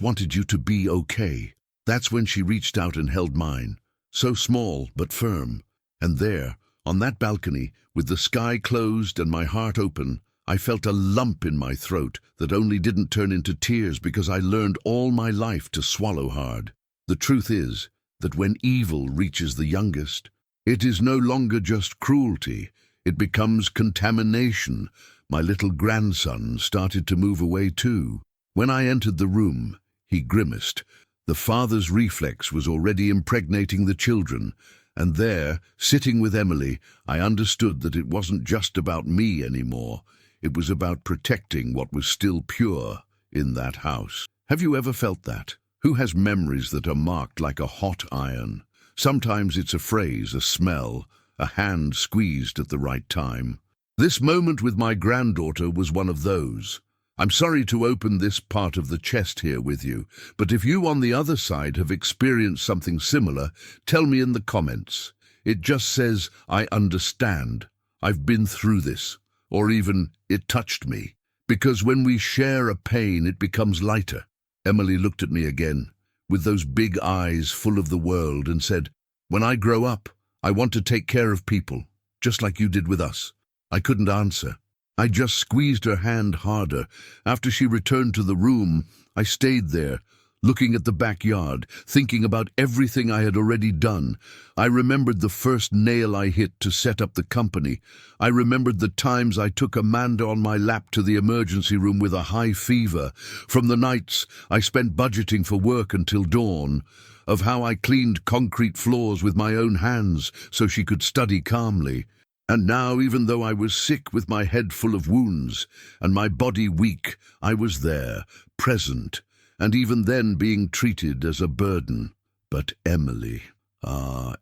wanted you to be okay." That's when she reached out and held mine. So small, but firm. And there, on that balcony, with the sky closed and my heart open, I felt a lump in my throat that only didn't turn into tears because I learned all my life to swallow hard. The truth is that when evil reaches the youngest, it is no longer just cruelty. It becomes contamination. My little grandson started to move away too. When I entered the room, he grimaced. The father's reflex was already impregnating the children, and there, sitting with Emily, I understood that it wasn't just about me anymore. It was about protecting what was still pure in that house. Have you ever felt that? Who has memories that are marked like a hot iron? Sometimes it's a phrase, a smell, a hand squeezed at the right time. This moment with my granddaughter was one of those. I'm sorry to open this part of the chest here with you, but if you on the other side have experienced something similar, tell me in the comments. It just says, I understand. I've been through this. Or even, it touched me. Because when we share a pain, it becomes lighter. Emily looked at me again, with those big eyes full of the world, and said, when I grow up, I want to take care of people, just like you did with us. I couldn't answer. I just squeezed her hand harder. After she returned to the room, I stayed there, looking at the backyard, thinking about everything I had already done. I remembered the first nail I hit to set up the company. I remembered the times I took Amanda on my lap to the emergency room with a high fever, from the nights I spent budgeting for work until dawn, of how I cleaned concrete floors with my own hands so she could study calmly. And now, even though I was sick with my head full of wounds and my body weak, I was there, present, and even then being treated as a burden. But Emily,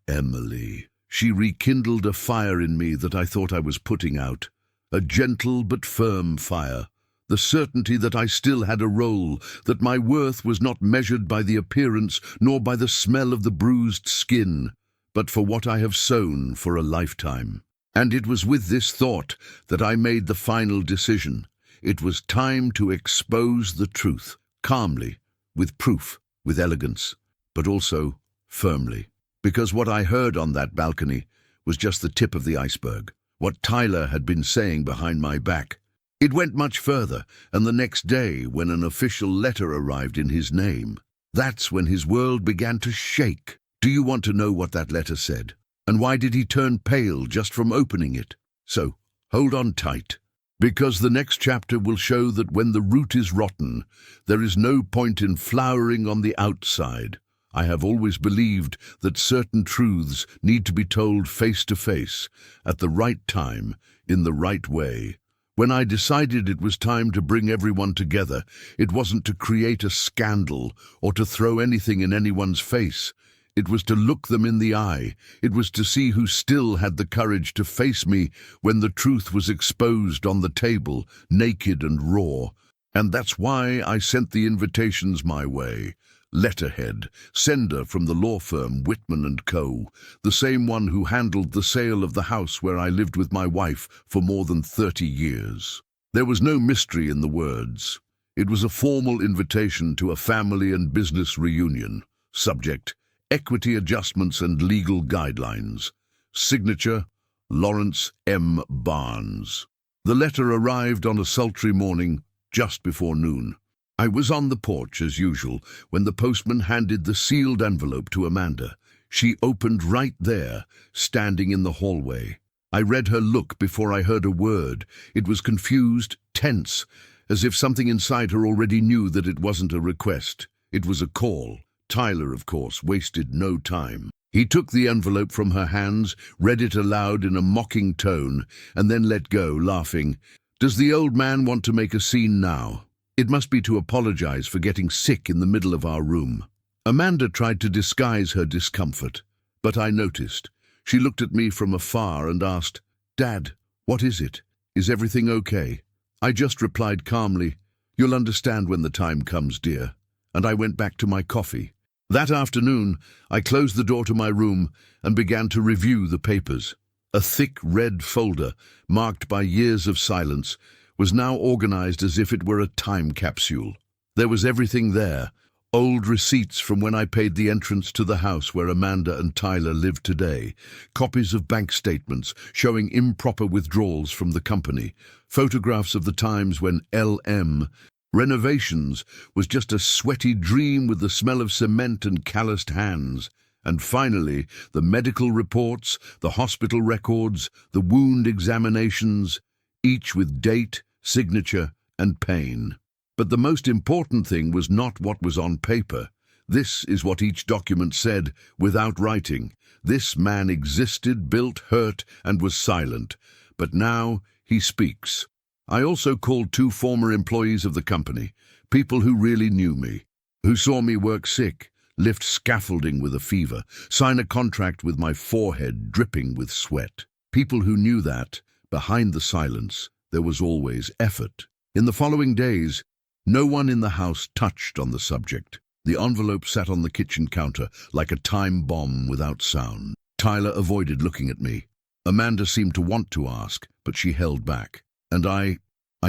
Emily, she rekindled a fire in me that I thought I was putting out, a gentle but firm fire, the certainty that I still had a role, that my worth was not measured by the appearance nor by the smell of the bruised skin, but for what I have sown for a lifetime. And it was with this thought that I made the final decision. It was time to expose the truth, calmly, with proof, with elegance, but also firmly. Because what I heard on that balcony was just the tip of the iceberg, what Tyler had been saying behind my back. It went much further, and the next day, when an official letter arrived in his name, that's when his world began to shake. Do you want to know what that letter said? And why did he turn pale just from opening it? So, hold on tight, because the next chapter will show that when the root is rotten, there is no point in flowering on the outside. I have always believed that certain truths need to be told face to face, at the right time, in the right way. When I decided it was time to bring everyone together, it wasn't to create a scandal or to throw anything in anyone's face. It was to look them in the eye. It was to see who still had the courage to face me when the truth was exposed on the table, naked and raw. And that's why I sent the invitations my way. Letterhead, sender from the law firm Whitman & Co., the same one who handled the sale of the house where I lived with my wife for more than 30 years. There was no mystery in the words. It was a formal invitation to a family and business reunion. Subject: equity adjustments and legal guidelines. Signature: Lawrence M. Barnes. The letter arrived on a sultry morning just before noon. I was on the porch as usual when the postman handed the sealed envelope to Amanda. She opened right there, standing in the hallway. I read her look before I heard a word. It was confused, tense, as if something inside her already knew that it wasn't a request. It was a call. Tyler, of course, wasted no time. He took the envelope from her hands, read it aloud in a mocking tone, and then let go, laughing. Does the old man want to make a scene now? It must be to apologize for getting sick in the middle of our room. Amanda tried to disguise her discomfort, but I noticed. She looked at me from afar and asked, Dad, what is it? Is everything okay? I just replied calmly, You'll understand when the time comes, dear. And I went back to my coffee. That afternoon, I closed the door to my room and began to review the papers. A thick red folder, marked by years of silence, was now organized as if it were a time capsule. There was everything there. Old receipts from when I paid the entrance to the house where Amanda and Tyler live today, copies of bank statements showing improper withdrawals from the company, photographs of the times when LM Renovations was just a sweaty dream with the smell of cement and calloused hands. And finally, the medical reports, the hospital records, the wound examinations, each with date, signature, and pain. But the most important thing was not what was on paper. This is what each document said, without writing. This man existed, built, hurt, and was silent. But now he speaks. I also called 2 former employees of the company, people who really knew me, who saw me work sick, lift scaffolding with a fever, sign a contract with my forehead dripping with sweat. People who knew that, behind the silence, there was always effort. In the following days, no one in the house touched on the subject. The envelope sat on the kitchen counter like a time bomb without sound. Tyler avoided looking at me. Amanda seemed to want to ask, but she held back. And I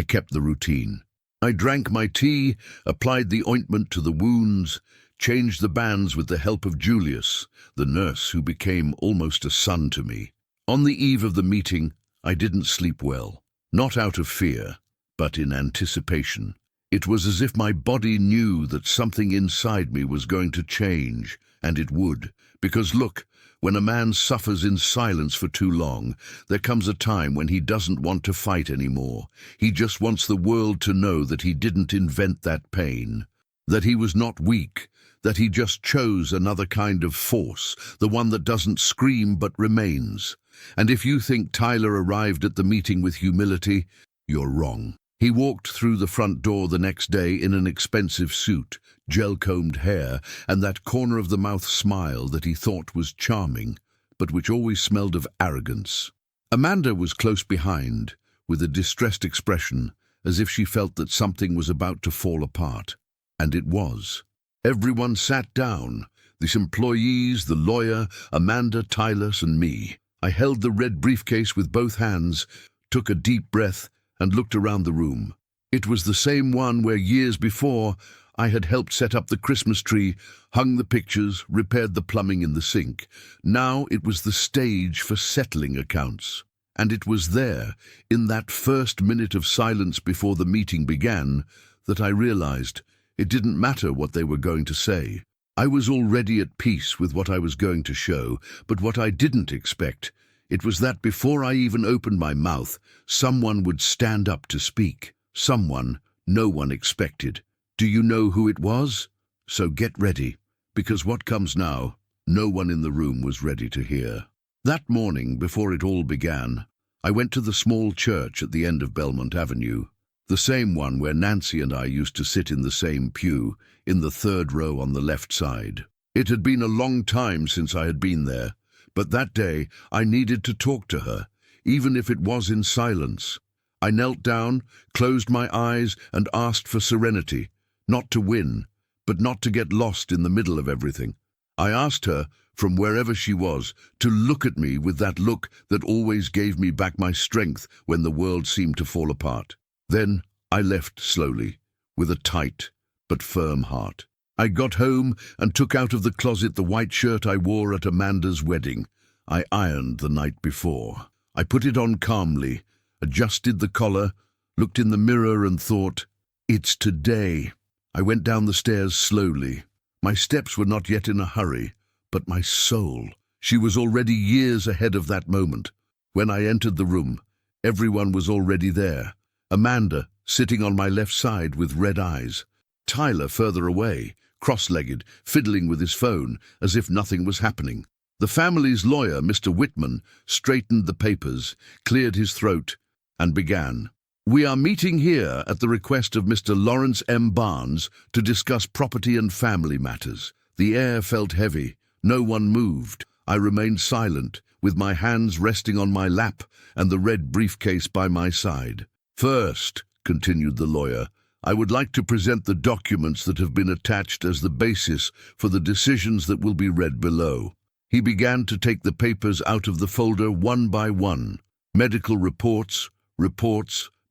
kept the routine. I drank my tea, applied the ointment to the wounds, changed the bands with the help of Julius, the nurse who became almost a son to me. On the eve of the meeting, I didn't sleep well. Not out of fear, but in anticipation. It was as if my body knew that something inside me was going to change, and it would. Because look, when a man suffers in silence for too long, there comes a time when he doesn't want to fight anymore. He just wants the world to know that he didn't invent that pain, that he was not weak, that he just chose another kind of force, the one that doesn't scream but remains. And if you think Tyler arrived at the meeting with humility, you're wrong. He walked through the front door the next day in an expensive suit, gel-combed hair, and that corner-of-the-mouth smile that he thought was charming, but which always smelled of arrogance. Amanda was close behind, with a distressed expression, as if she felt that something was about to fall apart. And it was. Everyone sat down, the employees, the lawyer, Amanda, Tyler, and me. I held the red briefcase with both hands, took a deep breath, and looked around the room. It was the same one where years before I had helped set up the Christmas tree, hung the pictures, repaired the plumbing in the sink. Now it was the stage for settling accounts. And it was there, in that first minute of silence before the meeting began, that I realized it didn't matter what they were going to say. I was already at peace with what I was going to show, but what I didn't expect, it was that before I even opened my mouth, someone would stand up to speak. Someone no one expected. Do you know who it was? So get ready, because what comes now, no one in the room was ready to hear. That morning, before it all began, I went to the small church at the end of Belmont Avenue, the same one where Nancy and I used to sit in the same pew, in the third row on the left side. It had been a long time since I had been there, but that day I needed to talk to her, even if it was in silence. I knelt down, closed my eyes, and asked for serenity, not to win, but not to get lost in the middle of everything. I asked her, from wherever she was, to look at me with that look that always gave me back my strength when the world seemed to fall apart. Then I left slowly, with a tight but firm heart. I got home and took out of the closet the white shirt I wore at Amanda's wedding. I ironed the night before. I put it on calmly, adjusted the collar, looked in the mirror and thought, "It's today." I went down the stairs slowly. My steps were not yet in a hurry, but my soul. She was already years ahead of that moment. When I entered the room, everyone was already there. Amanda, sitting on my left side with red eyes. Tyler further away, cross-legged, fiddling with his phone, as if nothing was happening. The family's lawyer, Mr. Whitman, straightened the papers, cleared his throat, and began. "We are meeting here at the request of Mr. Lawrence M. Barnes to discuss property and family matters." The air felt heavy. No one moved. I remained silent, with my hands resting on my lap and the red briefcase by my side. "First," continued the lawyer, "I would like to present the documents that have been attached as the basis for the decisions that will be read below." He began to take the papers out of the folder one by one. Medical reports,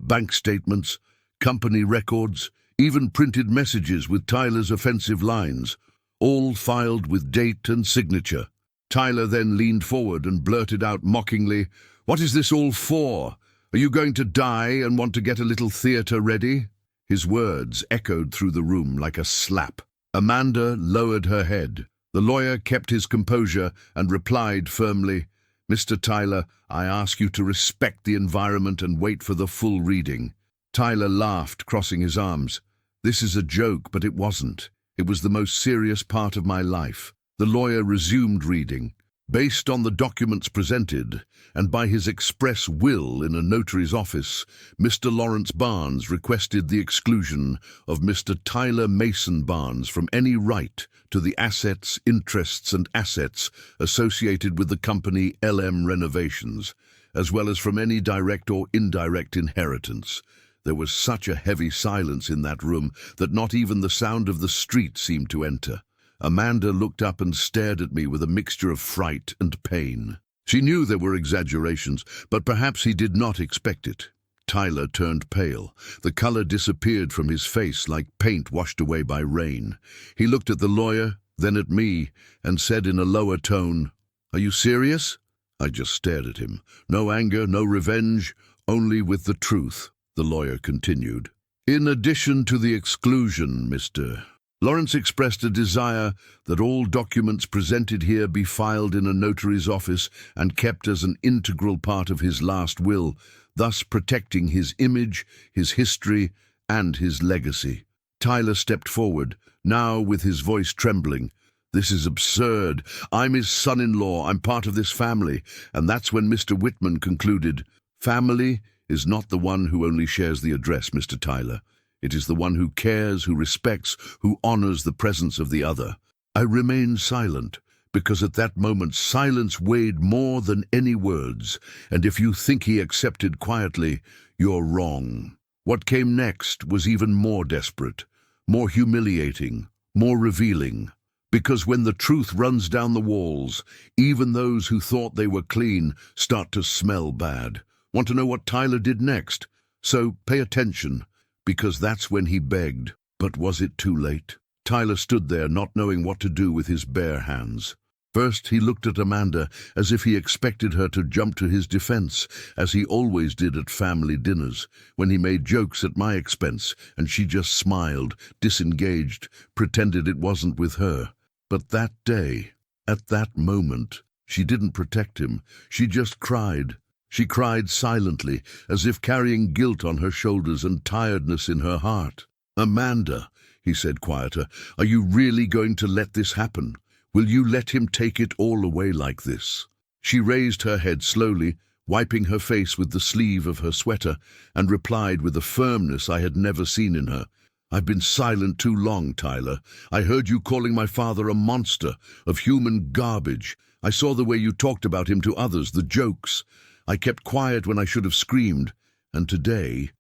bank statements, company records, even printed messages with Tyler's offensive lines, all filed with date and signature. Tyler then leaned forward and blurted out mockingly, "What is this all for? Are you going to die and want to get a little theatre ready?" His words echoed through the room like a slap. Amanda lowered her head. The lawyer kept his composure and replied firmly, "Mr. Tyler, I ask you to respect the environment and wait for the full reading." Tyler laughed, crossing his arms. "This is a joke, but it wasn't. It was the most serious part of my life." The lawyer resumed reading. Based on the documents presented, and by his express will in a notary's office, Mr. Lawrence Barnes requested the exclusion of Mr. Tyler Mason Barnes from any right to the assets, interests, and assets associated with the company LM Renovations, as well as from any direct or indirect inheritance. There was such a heavy silence in that room that not even the sound of the street seemed to enter. Amanda looked up and stared at me with a mixture of fright and pain. She knew there were exaggerations, but perhaps he did not expect it. Tyler turned pale. The color disappeared from his face like paint washed away by rain. He looked at the lawyer, then at me, and said in a lower tone, "Are you serious?" I just stared at him. No anger, no revenge, only with the truth. The lawyer continued. "In addition to the exclusion, Mr. Lawrence expressed a desire that all documents presented here be filed in a notary's office and kept as an integral part of his last will, thus protecting his image, his history, and his legacy." Tyler stepped forward, now with his voice trembling. "This is absurd. I'm his son-in-law. I'm part of this family." And that's when Mr. Whitman concluded, "Family is not the one who only shares the address, Mr. Tyler. It is the one who cares, who respects, who honors the presence of the other." I remained silent, because at that moment silence weighed more than any words, and if you think he accepted quietly, you're wrong. What came next was even more desperate, more humiliating, more revealing. Because when the truth runs down the walls, even those who thought they were clean start to smell bad. Want to know what Tyler did next? So pay attention, because that's when he begged. But was it too late? Tyler stood there not knowing what to do with his bare hands. First, he looked at Amanda as if he expected her to jump to his defense, as he always did at family dinners, when he made jokes at my expense, and she just smiled, disengaged, pretended it wasn't with her. But that day, at that moment, she didn't protect him. She just cried. She cried silently, as if carrying guilt on her shoulders and tiredness in her heart. "Amanda," he said quieter, "are you really going to let this happen? Will you let him take it all away like this?" She raised her head slowly, wiping her face with the sleeve of her sweater, and replied with a firmness I had never seen in her. "I've been silent too long, Tyler. I heard you calling my father a monster, of human garbage. I saw the way you talked about him to others, the jokes. I kept quiet when I should have screamed. And today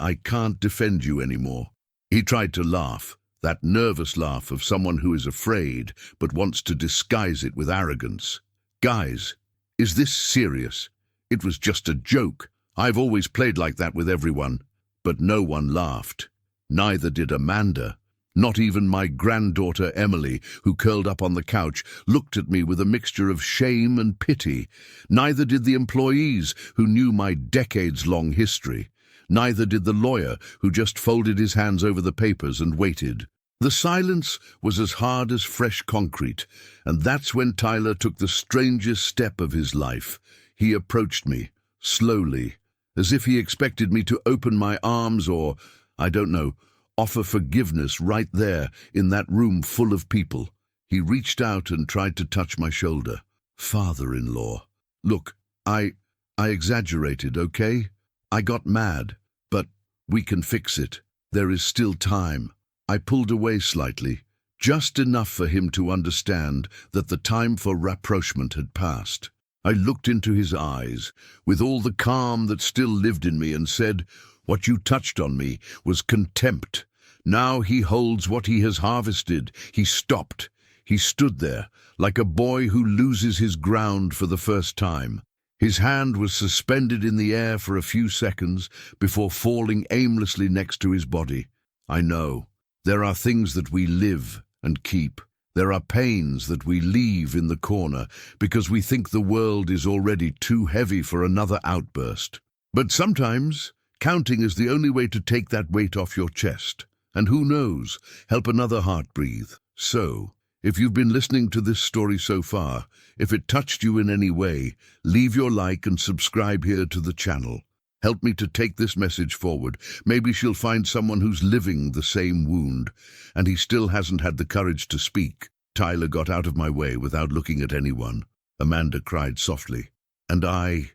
I can't defend you anymore." He tried to laugh, that nervous laugh of someone who is afraid but wants to disguise it with arrogance. "Guys, is this serious? It was just a joke. I've always played like that with everyone." But no one laughed. Neither did Amanda. Not even my granddaughter Emily, who curled up on the couch, looked at me with a mixture of shame and pity. Neither did the employees, who knew my decades-long history. Neither did the lawyer, who just folded his hands over the papers and waited. The silence was as hard as fresh concrete, and that's when Tyler took the strangest step of his life. He approached me, slowly, as if he expected me to open my arms or, I don't know, offer forgiveness right there in that room full of people. He reached out and tried to touch my shoulder. "Father-in-law. Look, I exaggerated, okay? I got mad, but we can fix it. There is still time." I pulled away slightly, just enough for him to understand that the time for rapprochement had passed. I looked into his eyes, with all the calm that still lived in me, and said, "What you touched on me was contempt. Now he holds what he has harvested." He stopped. He stood there, like a boy who loses his ground for the first time. His hand was suspended in the air for a few seconds before falling aimlessly next to his body. I know. There are things that we live and keep. There are pains that we leave in the corner because we think the world is already too heavy for another outburst. But sometimes counting is the only way to take that weight off your chest. And who knows, help another heart breathe. So, if you've been listening to this story so far, if it touched you in any way, leave your like and subscribe here to the channel. Help me to take this message forward. Maybe she'll find someone who's living the same wound, and he still hasn't had the courage to speak. Tyler got out of my way without looking at anyone. Amanda cried softly, and I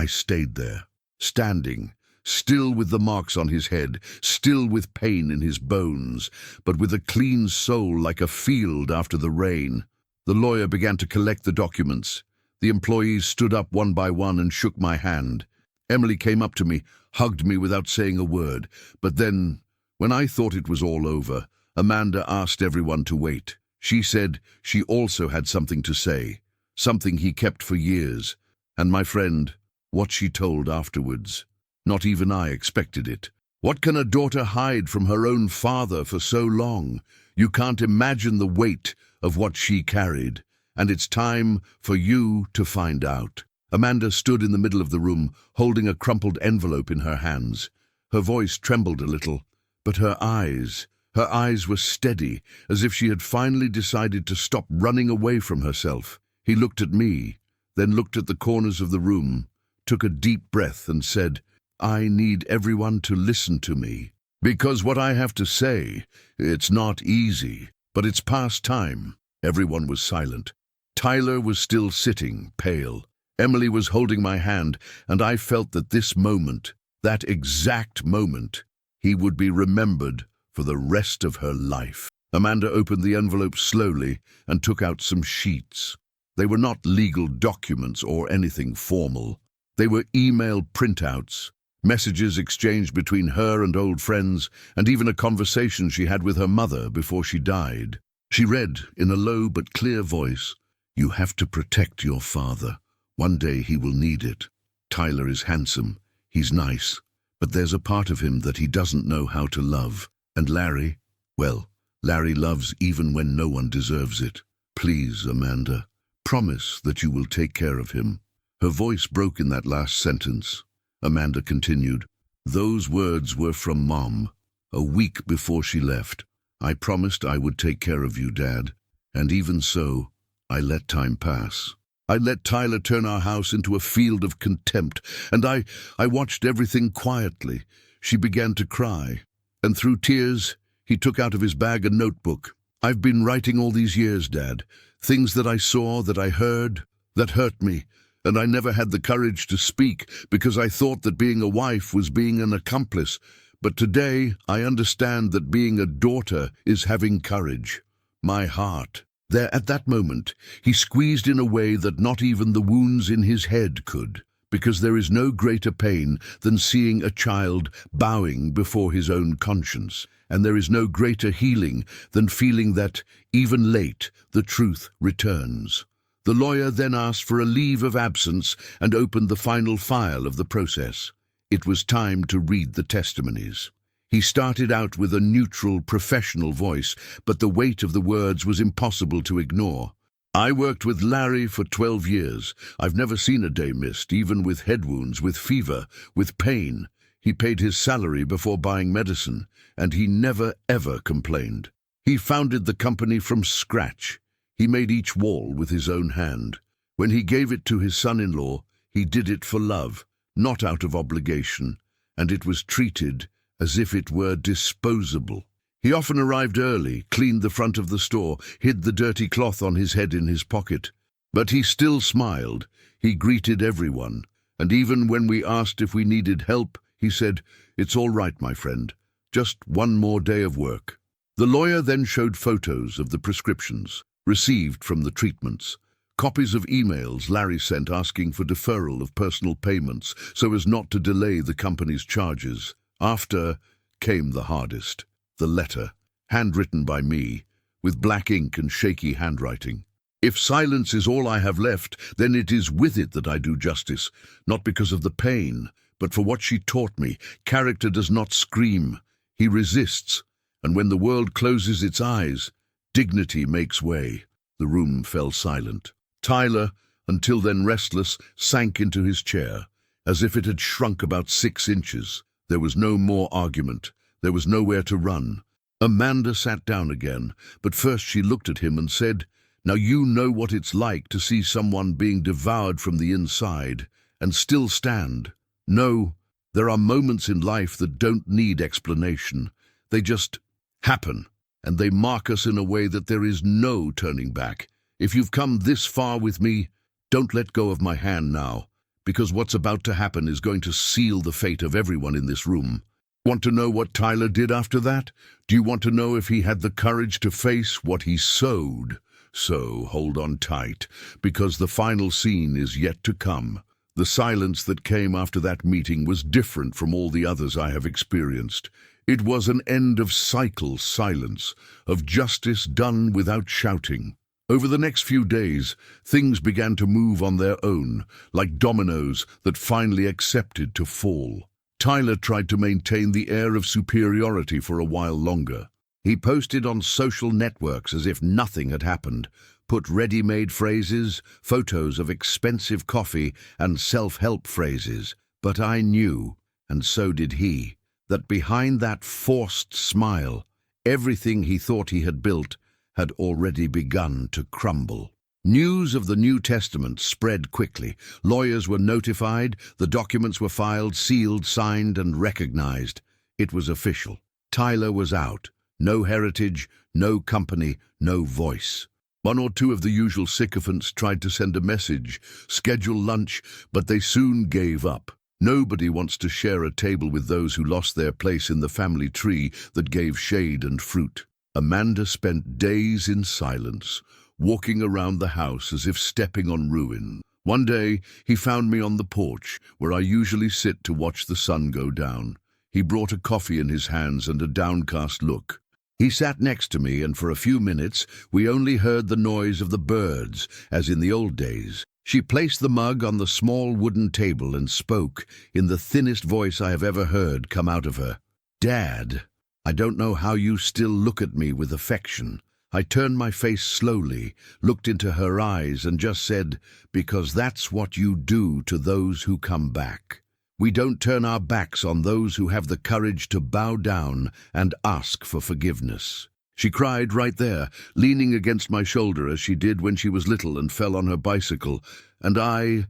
stayed there, standing, still with the marks on his head, still with pain in his bones, but with a clean soul like a field after the rain. The lawyer began to collect the documents. The employees stood up one by one and shook my hand. Emily came up to me, hugged me without saying a word. But then, when I thought it was all over, Amanda asked everyone to wait. She said she also had something to say, something he kept for years. And my friend, what she told afterwards. Not even I expected it. What can a daughter hide from her own father for so long? You can't imagine the weight of what she carried. And it's time for you to find out. Amanda stood in the middle of the room, holding a crumpled envelope in her hands. Her voice trembled a little, but her eyes were steady, as if she had finally decided to stop running away from herself. He looked at me, then looked at the corners of the room, took a deep breath and said, "I need everyone to listen to me. Because what I have to say, it's not easy, but it's past time." Everyone was silent. Tyler was still sitting, pale. Emily was holding my hand, and I felt that this moment, that exact moment, he would be remembered for the rest of her life. Amanda opened the envelope slowly and took out some sheets. They were not legal documents or anything formal. They were email printouts, messages exchanged between her and old friends, and even a conversation she had with her mother before she died. She read, in a low but clear voice, "You have to protect your father. One day he will need it. Tyler is handsome, he's nice, but there's a part of him that he doesn't know how to love. And Larry, well, Larry loves even when no one deserves it. Please, Amanda, promise that you will take care of him." Her voice broke in that last sentence. Amanda continued, "Those words were from Mom, a week before she left. I promised I would take care of you, Dad, and even so, I let time pass. I let Tyler turn our house into a field of contempt, and I watched everything quietly." She began to cry, and through tears, he took out of his bag a notebook. "I've been writing all these years, Dad, things that I saw, that I heard, that hurt me, and I never had the courage to speak because I thought that being a wife was being an accomplice. But today, I understand that being a daughter is having courage. My heart." There, at that moment, he squeezed in a way that not even the wounds in his head could, because there is no greater pain than seeing a child bowing before his own conscience, and there is no greater healing than feeling that, even late, the truth returns. The lawyer then asked for a leave of absence and opened the final file of the process. It was time to read the testimonies. He started out with a neutral, professional voice, but the weight of the words was impossible to ignore. "I worked with Larry for 12 years. I've never seen a day missed, even with head wounds, with fever, with pain. He paid his salary before buying medicine, and he never, ever complained. He founded the company from scratch. He made each wall with his own hand. When he gave it to his son-in-law, he did it for love, not out of obligation, and it was treated as if it were disposable. He often arrived early, cleaned the front of the store, hid the dirty cloth on his head in his pocket. But he still smiled. He greeted everyone. And even when we asked if we needed help, he said, 'It's all right, my friend. Just one more day of work.'" The lawyer then showed photos of the prescriptions received from the treatments, copies of emails Larry sent asking for deferral of personal payments so as not to delay the company's charges. After came the hardest, the letter, handwritten by me, with black ink and shaky handwriting. "If silence is all I have left, then it is with it that I do justice, not because of the pain, but for what she taught me. Character does not scream. He resists, and when the world closes its eyes, dignity makes way." The room fell silent. Tyler, until then restless, sank into his chair, as if it had shrunk about 6 inches. There was no more argument. There was nowhere to run. Amanda sat down again, but first she looked at him and said, "Now you know what it's like to see someone being devoured from the inside and still stand. No, there are moments in life that don't need explanation. They just happen, and they mark us in a way that there is no turning back. If you've come this far with me, don't let go of my hand now, because what's about to happen is going to seal the fate of everyone in this room." Want to know what Tyler did after that? Do you want to know if he had the courage to face what he sowed? So hold on tight, because the final scene is yet to come. The silence that came after that meeting was different from all the others I have experienced. It was an end-of-cycle silence, of justice done without shouting. Over the next few days, things began to move on their own, like dominoes that finally accepted to fall. Tyler tried to maintain the air of superiority for a while longer. He posted on social networks as if nothing had happened, put ready-made phrases, photos of expensive coffee, and self-help phrases. But I knew, and so did he, that behind that forced smile, everything he thought he had built had already begun to crumble. News of the New Testament spread quickly. Lawyers were notified, the documents were filed, sealed, signed, and recognized. It was official. Tyler was out. No heritage, no company, no voice. One or two of the usual sycophants tried to send a message, schedule lunch, but they soon gave up. Nobody wants to share a table with those who lost their place in the family tree that gave shade and fruit. Amanda spent days in silence, walking around the house as if stepping on ruin. One day, he found me on the porch, where I usually sit to watch the sun go down. He brought a coffee in his hands and a downcast look. He sat next to me, and for a few minutes we only heard the noise of the birds, as in the old days. She placed the mug on the small wooden table and spoke, in the thinnest voice I have ever heard come out of her. "Dad, I don't know how you still look at me with affection." I turned my face slowly, looked into her eyes, and just said, "Because that's what you do to those who come back. We don't turn our backs on those who have the courage to bow down and ask for forgiveness." She cried right there, leaning against my shoulder as she did when she was little and fell on her bicycle, and I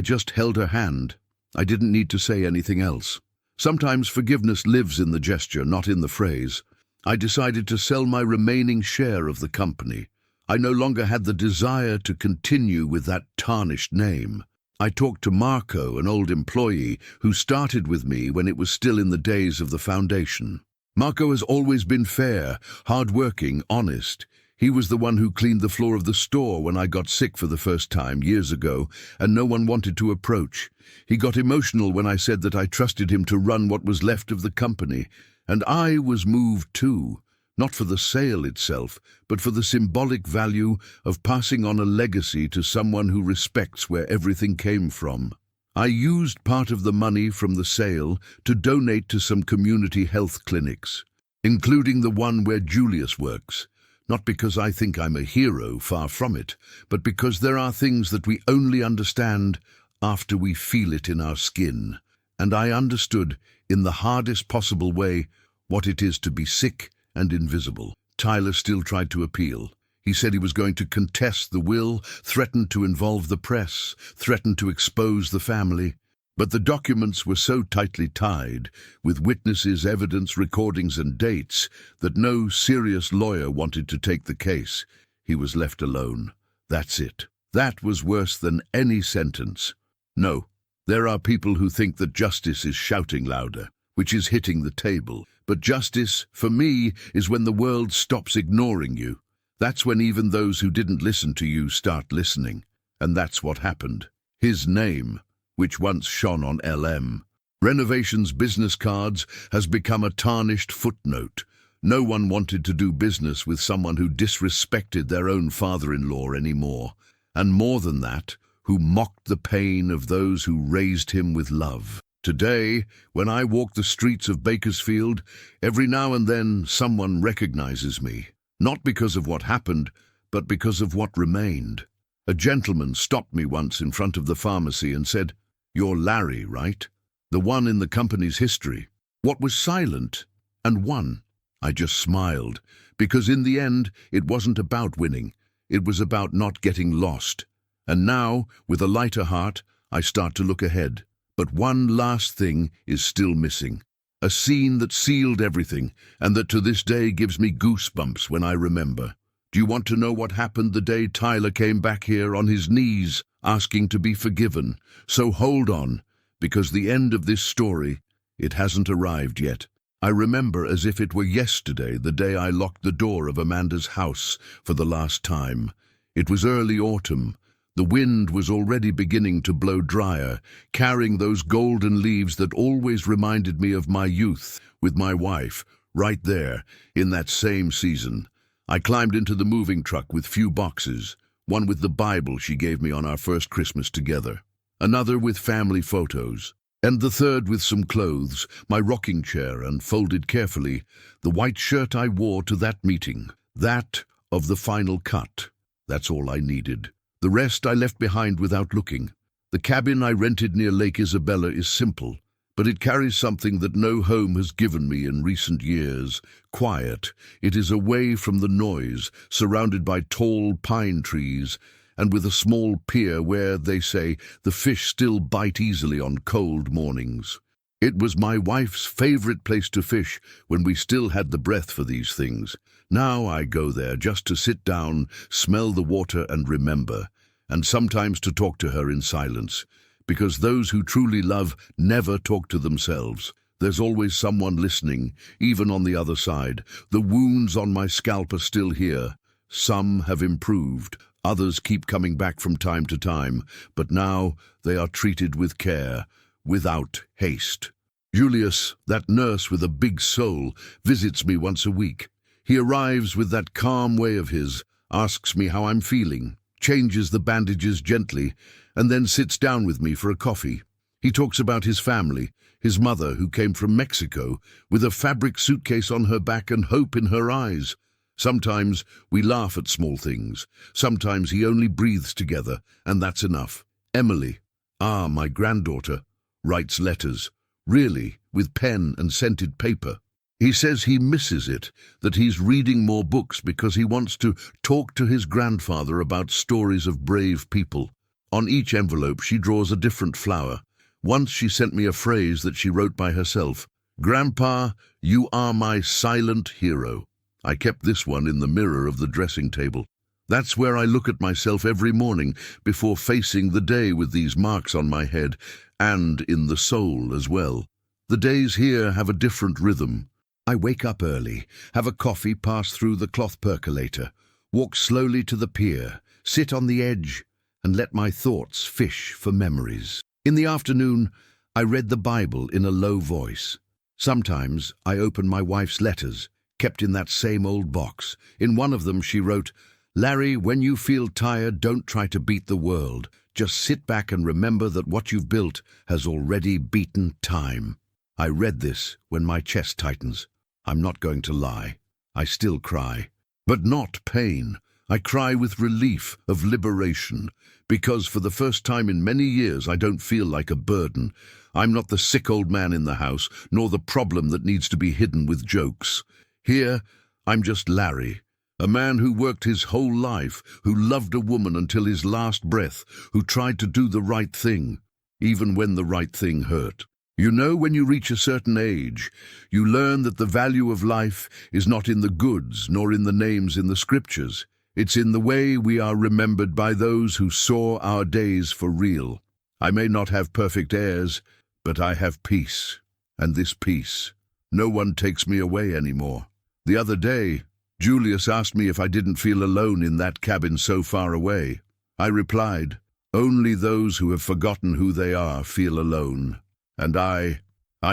just held her hand. I didn't need to say anything else. Sometimes forgiveness lives in the gesture, not in the phrase. I decided to sell my remaining share of the company. I no longer had the desire to continue with that tarnished name. I talked to Marco, an old employee who started with me when it was still in the days of the foundation. Marco has always been fair, hard-working, honest. He was the one who cleaned the floor of the store when I got sick for the first time years ago, and no one wanted to approach. He got emotional when I said that I trusted him to run what was left of the company, and I was moved too. Not for the sale itself, but for the symbolic value of passing on a legacy to someone who respects where everything came from. I used part of the money from the sale to donate to some community health clinics, including the one where Julius works. Not because I think I'm a hero, far from it, but because there are things that we only understand after we feel it in our skin. And I understood, in the hardest possible way, what it is to be sick and invisible. Tyler still tried to appeal. He said he was going to contest the will, threatened to involve the press, threatened to expose the family. But the documents were so tightly tied, with witnesses, evidence, recordings, and dates, that no serious lawyer wanted to take the case. He was left alone. That's it. That was worse than any sentence. No, there are people who think that justice is shouting louder, which is hitting the table. But justice, for me, is when the world stops ignoring you. That's when even those who didn't listen to you start listening. And that's what happened. His name, which once shone on LM Renovation's business cards, has become a tarnished footnote. No one wanted to do business with someone who disrespected their own father-in-law anymore. And more than that, who mocked the pain of those who raised him with love. Today, when I walk the streets of Bakersfield, every now and then someone recognizes me. Not because of what happened, but because of what remained. A gentleman stopped me once in front of the pharmacy and said, "You're Larry, right? The one in the company's history. What was silent and won?" I just smiled, because in the end, it wasn't about winning. It was about not getting lost. And now, with a lighter heart, I start to look ahead. But one last thing is still missing. A scene that sealed everything, and that to this day gives me goosebumps when I remember. Do you want to know what happened the day Tyler came back here on his knees, asking to be forgiven? So hold on, because the end of this story, it hasn't arrived yet. I remember as if it were yesterday, the day I locked the door of Amanda's house for the last time. It was early autumn. The wind was already beginning to blow drier, carrying those golden leaves that always reminded me of my youth with my wife, right there, in that same season. I climbed into the moving truck with few boxes, one with the Bible she gave me on our first Christmas together, another with family photos, and the third with some clothes, my rocking chair, and folded carefully, the white shirt I wore to that meeting, that of the final cut. That's all I needed. The rest I left behind without looking. The cabin I rented near Lake Isabella is simple, but it carries something that no home has given me in recent years. Quiet. It is away from the noise, surrounded by tall pine trees, and with a small pier where, they say, the fish still bite easily on cold mornings. It was my wife's favorite place to fish when we still had the breath for these things. Now I go there just to sit down, smell the water and remember, and sometimes to talk to her in silence, because those who truly love never talk to themselves. There's always someone listening, even on the other side. The wounds on my scalp are still here. Some have improved, others keep coming back from time to time, but now they are treated with care, without haste. Julius, that nurse with a big soul, visits me once a week. He arrives with that calm way of his, asks me how I'm feeling, changes the bandages gently, and then sits down with me for a coffee. He talks about his family, his mother who came from Mexico, with a fabric suitcase on her back and hope in her eyes. Sometimes we laugh at small things. Sometimes he only breathes together, and that's enough. Emily, my granddaughter, writes letters, really, with pen and scented paper. He says he misses it, that he's reading more books because he wants to talk to his grandfather about stories of brave people. On each envelope she draws a different flower. Once she sent me a phrase that she wrote by herself. "Grandpa, you are my silent hero." I kept this one in the mirror of the dressing table. That's where I look at myself every morning before facing the day with these marks on my head, and in the soul as well. The days here have a different rhythm. I wake up early, have a coffee, pass through the cloth percolator, walk slowly to the pier, sit on the edge, and let my thoughts fish for memories. In the afternoon, I read the Bible in a low voice. Sometimes I open my wife's letters, kept in that same old box. In one of them she wrote, "Larry, when you feel tired, don't try to beat the world. Just sit back and remember that what you've built has already beaten time." I read this when my chest tightens. I'm not going to lie. I still cry. But not pain. I cry with relief of liberation, because for the first time in many years I don't feel like a burden. I'm not the sick old man in the house, nor the problem that needs to be hidden with jokes. Here, I'm just Larry, a man who worked his whole life, who loved a woman until his last breath, who tried to do the right thing, even when the right thing hurt. You know, when you reach a certain age, you learn that the value of life is not in the goods nor in the names in the scriptures. It's in the way we are remembered by those who saw our days for real. I may not have perfect heirs, but I have peace. And this peace, no one takes me away anymore. The other day, Julius asked me if I didn't feel alone in that cabin so far away. I replied, "Only those who have forgotten who they are feel alone." And I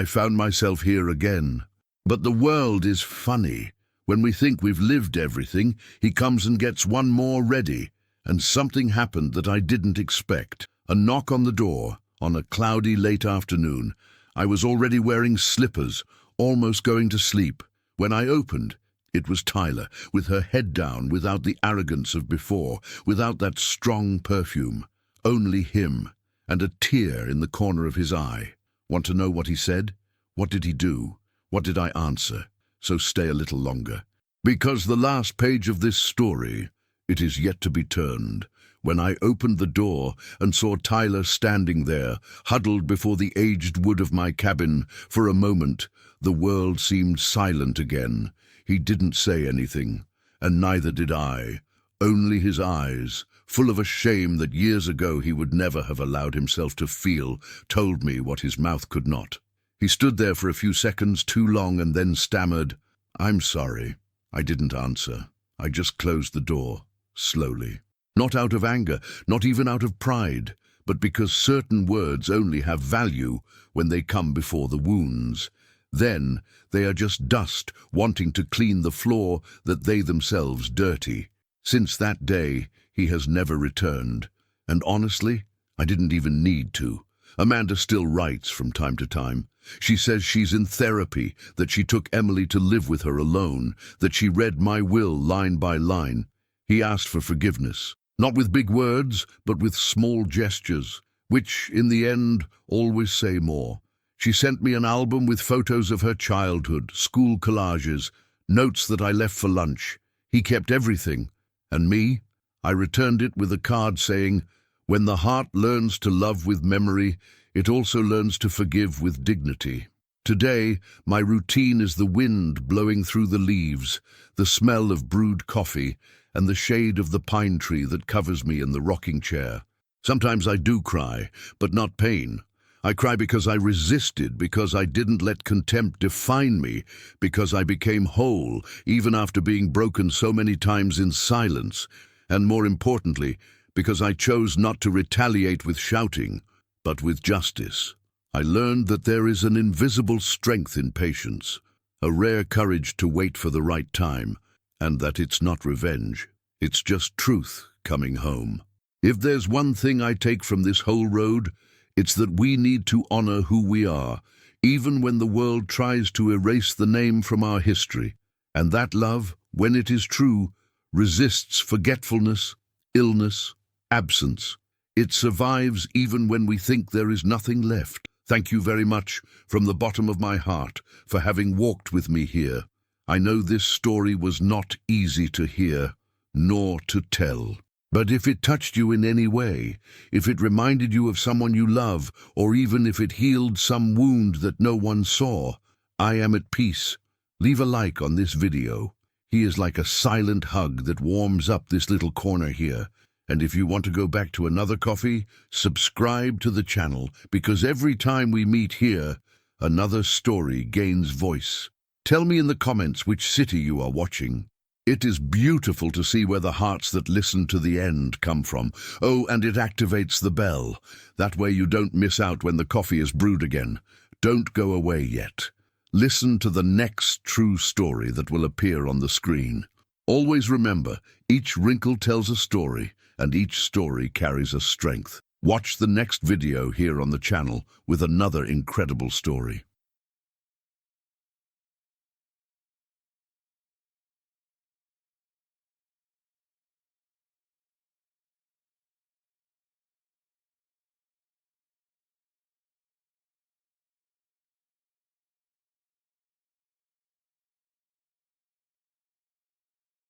found myself here again. But the world is funny. When we think we've lived everything, he comes and gets one more ready. And something happened that I didn't expect. A knock on the door, on a cloudy late afternoon. I was already wearing slippers, almost going to sleep. When I opened, it was Tyler, with her head down, without the arrogance of before, without that strong perfume. Only him, and a tear in the corner of his eye. Want to know what he said? What did he do? What did I answer? So stay a little longer. Because the last page of this story, it is yet to be turned. When I opened the door and saw Tyler standing there, huddled before the aged wood of my cabin, for a moment, the world seemed silent again. He didn't say anything, and neither did I. Only his eyes, full of a shame that years ago he would never have allowed himself to feel, told me what his mouth could not. He stood there for a few seconds too long and then stammered, "I'm sorry." I didn't answer. I just closed the door, slowly. Not out of anger, not even out of pride, but because certain words only have value when they come before the wounds. Then they are just dust wanting to clean the floor that they themselves dirty. Since that day, he has never returned. And honestly, I didn't even need to. Amanda still writes from time to time. She says she's in therapy, that she took Emily to live with her alone, that she read my will line by line. He asked for forgiveness, not with big words, but with small gestures, which, in the end, always say more. She sent me an album with photos of her childhood, school collages, notes that I left for lunch. He kept everything. And me? I returned it with a card saying, "When the heart learns to love with memory, it also learns to forgive with dignity." Today, my routine is the wind blowing through the leaves, the smell of brewed coffee, and the shade of the pine tree that covers me in the rocking chair. Sometimes I do cry, but not pain. I cry because I resisted, because I didn't let contempt define me, because I became whole, even after being broken so many times in silence, and more importantly, because I chose not to retaliate with shouting, but with justice. I learned that there is an invisible strength in patience, a rare courage to wait for the right time, and that it's not revenge, it's just truth coming home. If there's one thing I take from this whole road, it's that we need to honor who we are, even when the world tries to erase the name from our history. And that love, when it is true, resists forgetfulness, illness, absence. It survives even when we think there is nothing left. Thank you very much, from the bottom of my heart, for having walked with me here. I know this story was not easy to hear, nor to tell. But if it touched you in any way, if it reminded you of someone you love, or even if it healed some wound that no one saw, I am at peace. Leave a like on this video. He is like a silent hug that warms up this little corner here. And if you want to go back to another coffee, subscribe to the channel, because every time we meet here, another story gains voice. Tell me in the comments which city you are watching. It is beautiful to see where the hearts that listen to the end come from. Oh, and it activates the bell. That way you don't miss out when the coffee is brewed again. Don't go away yet. Listen to the next true story that will appear on the screen. Always remember, each wrinkle tells a story, and each story carries a strength. Watch the next video here on the channel with another incredible story.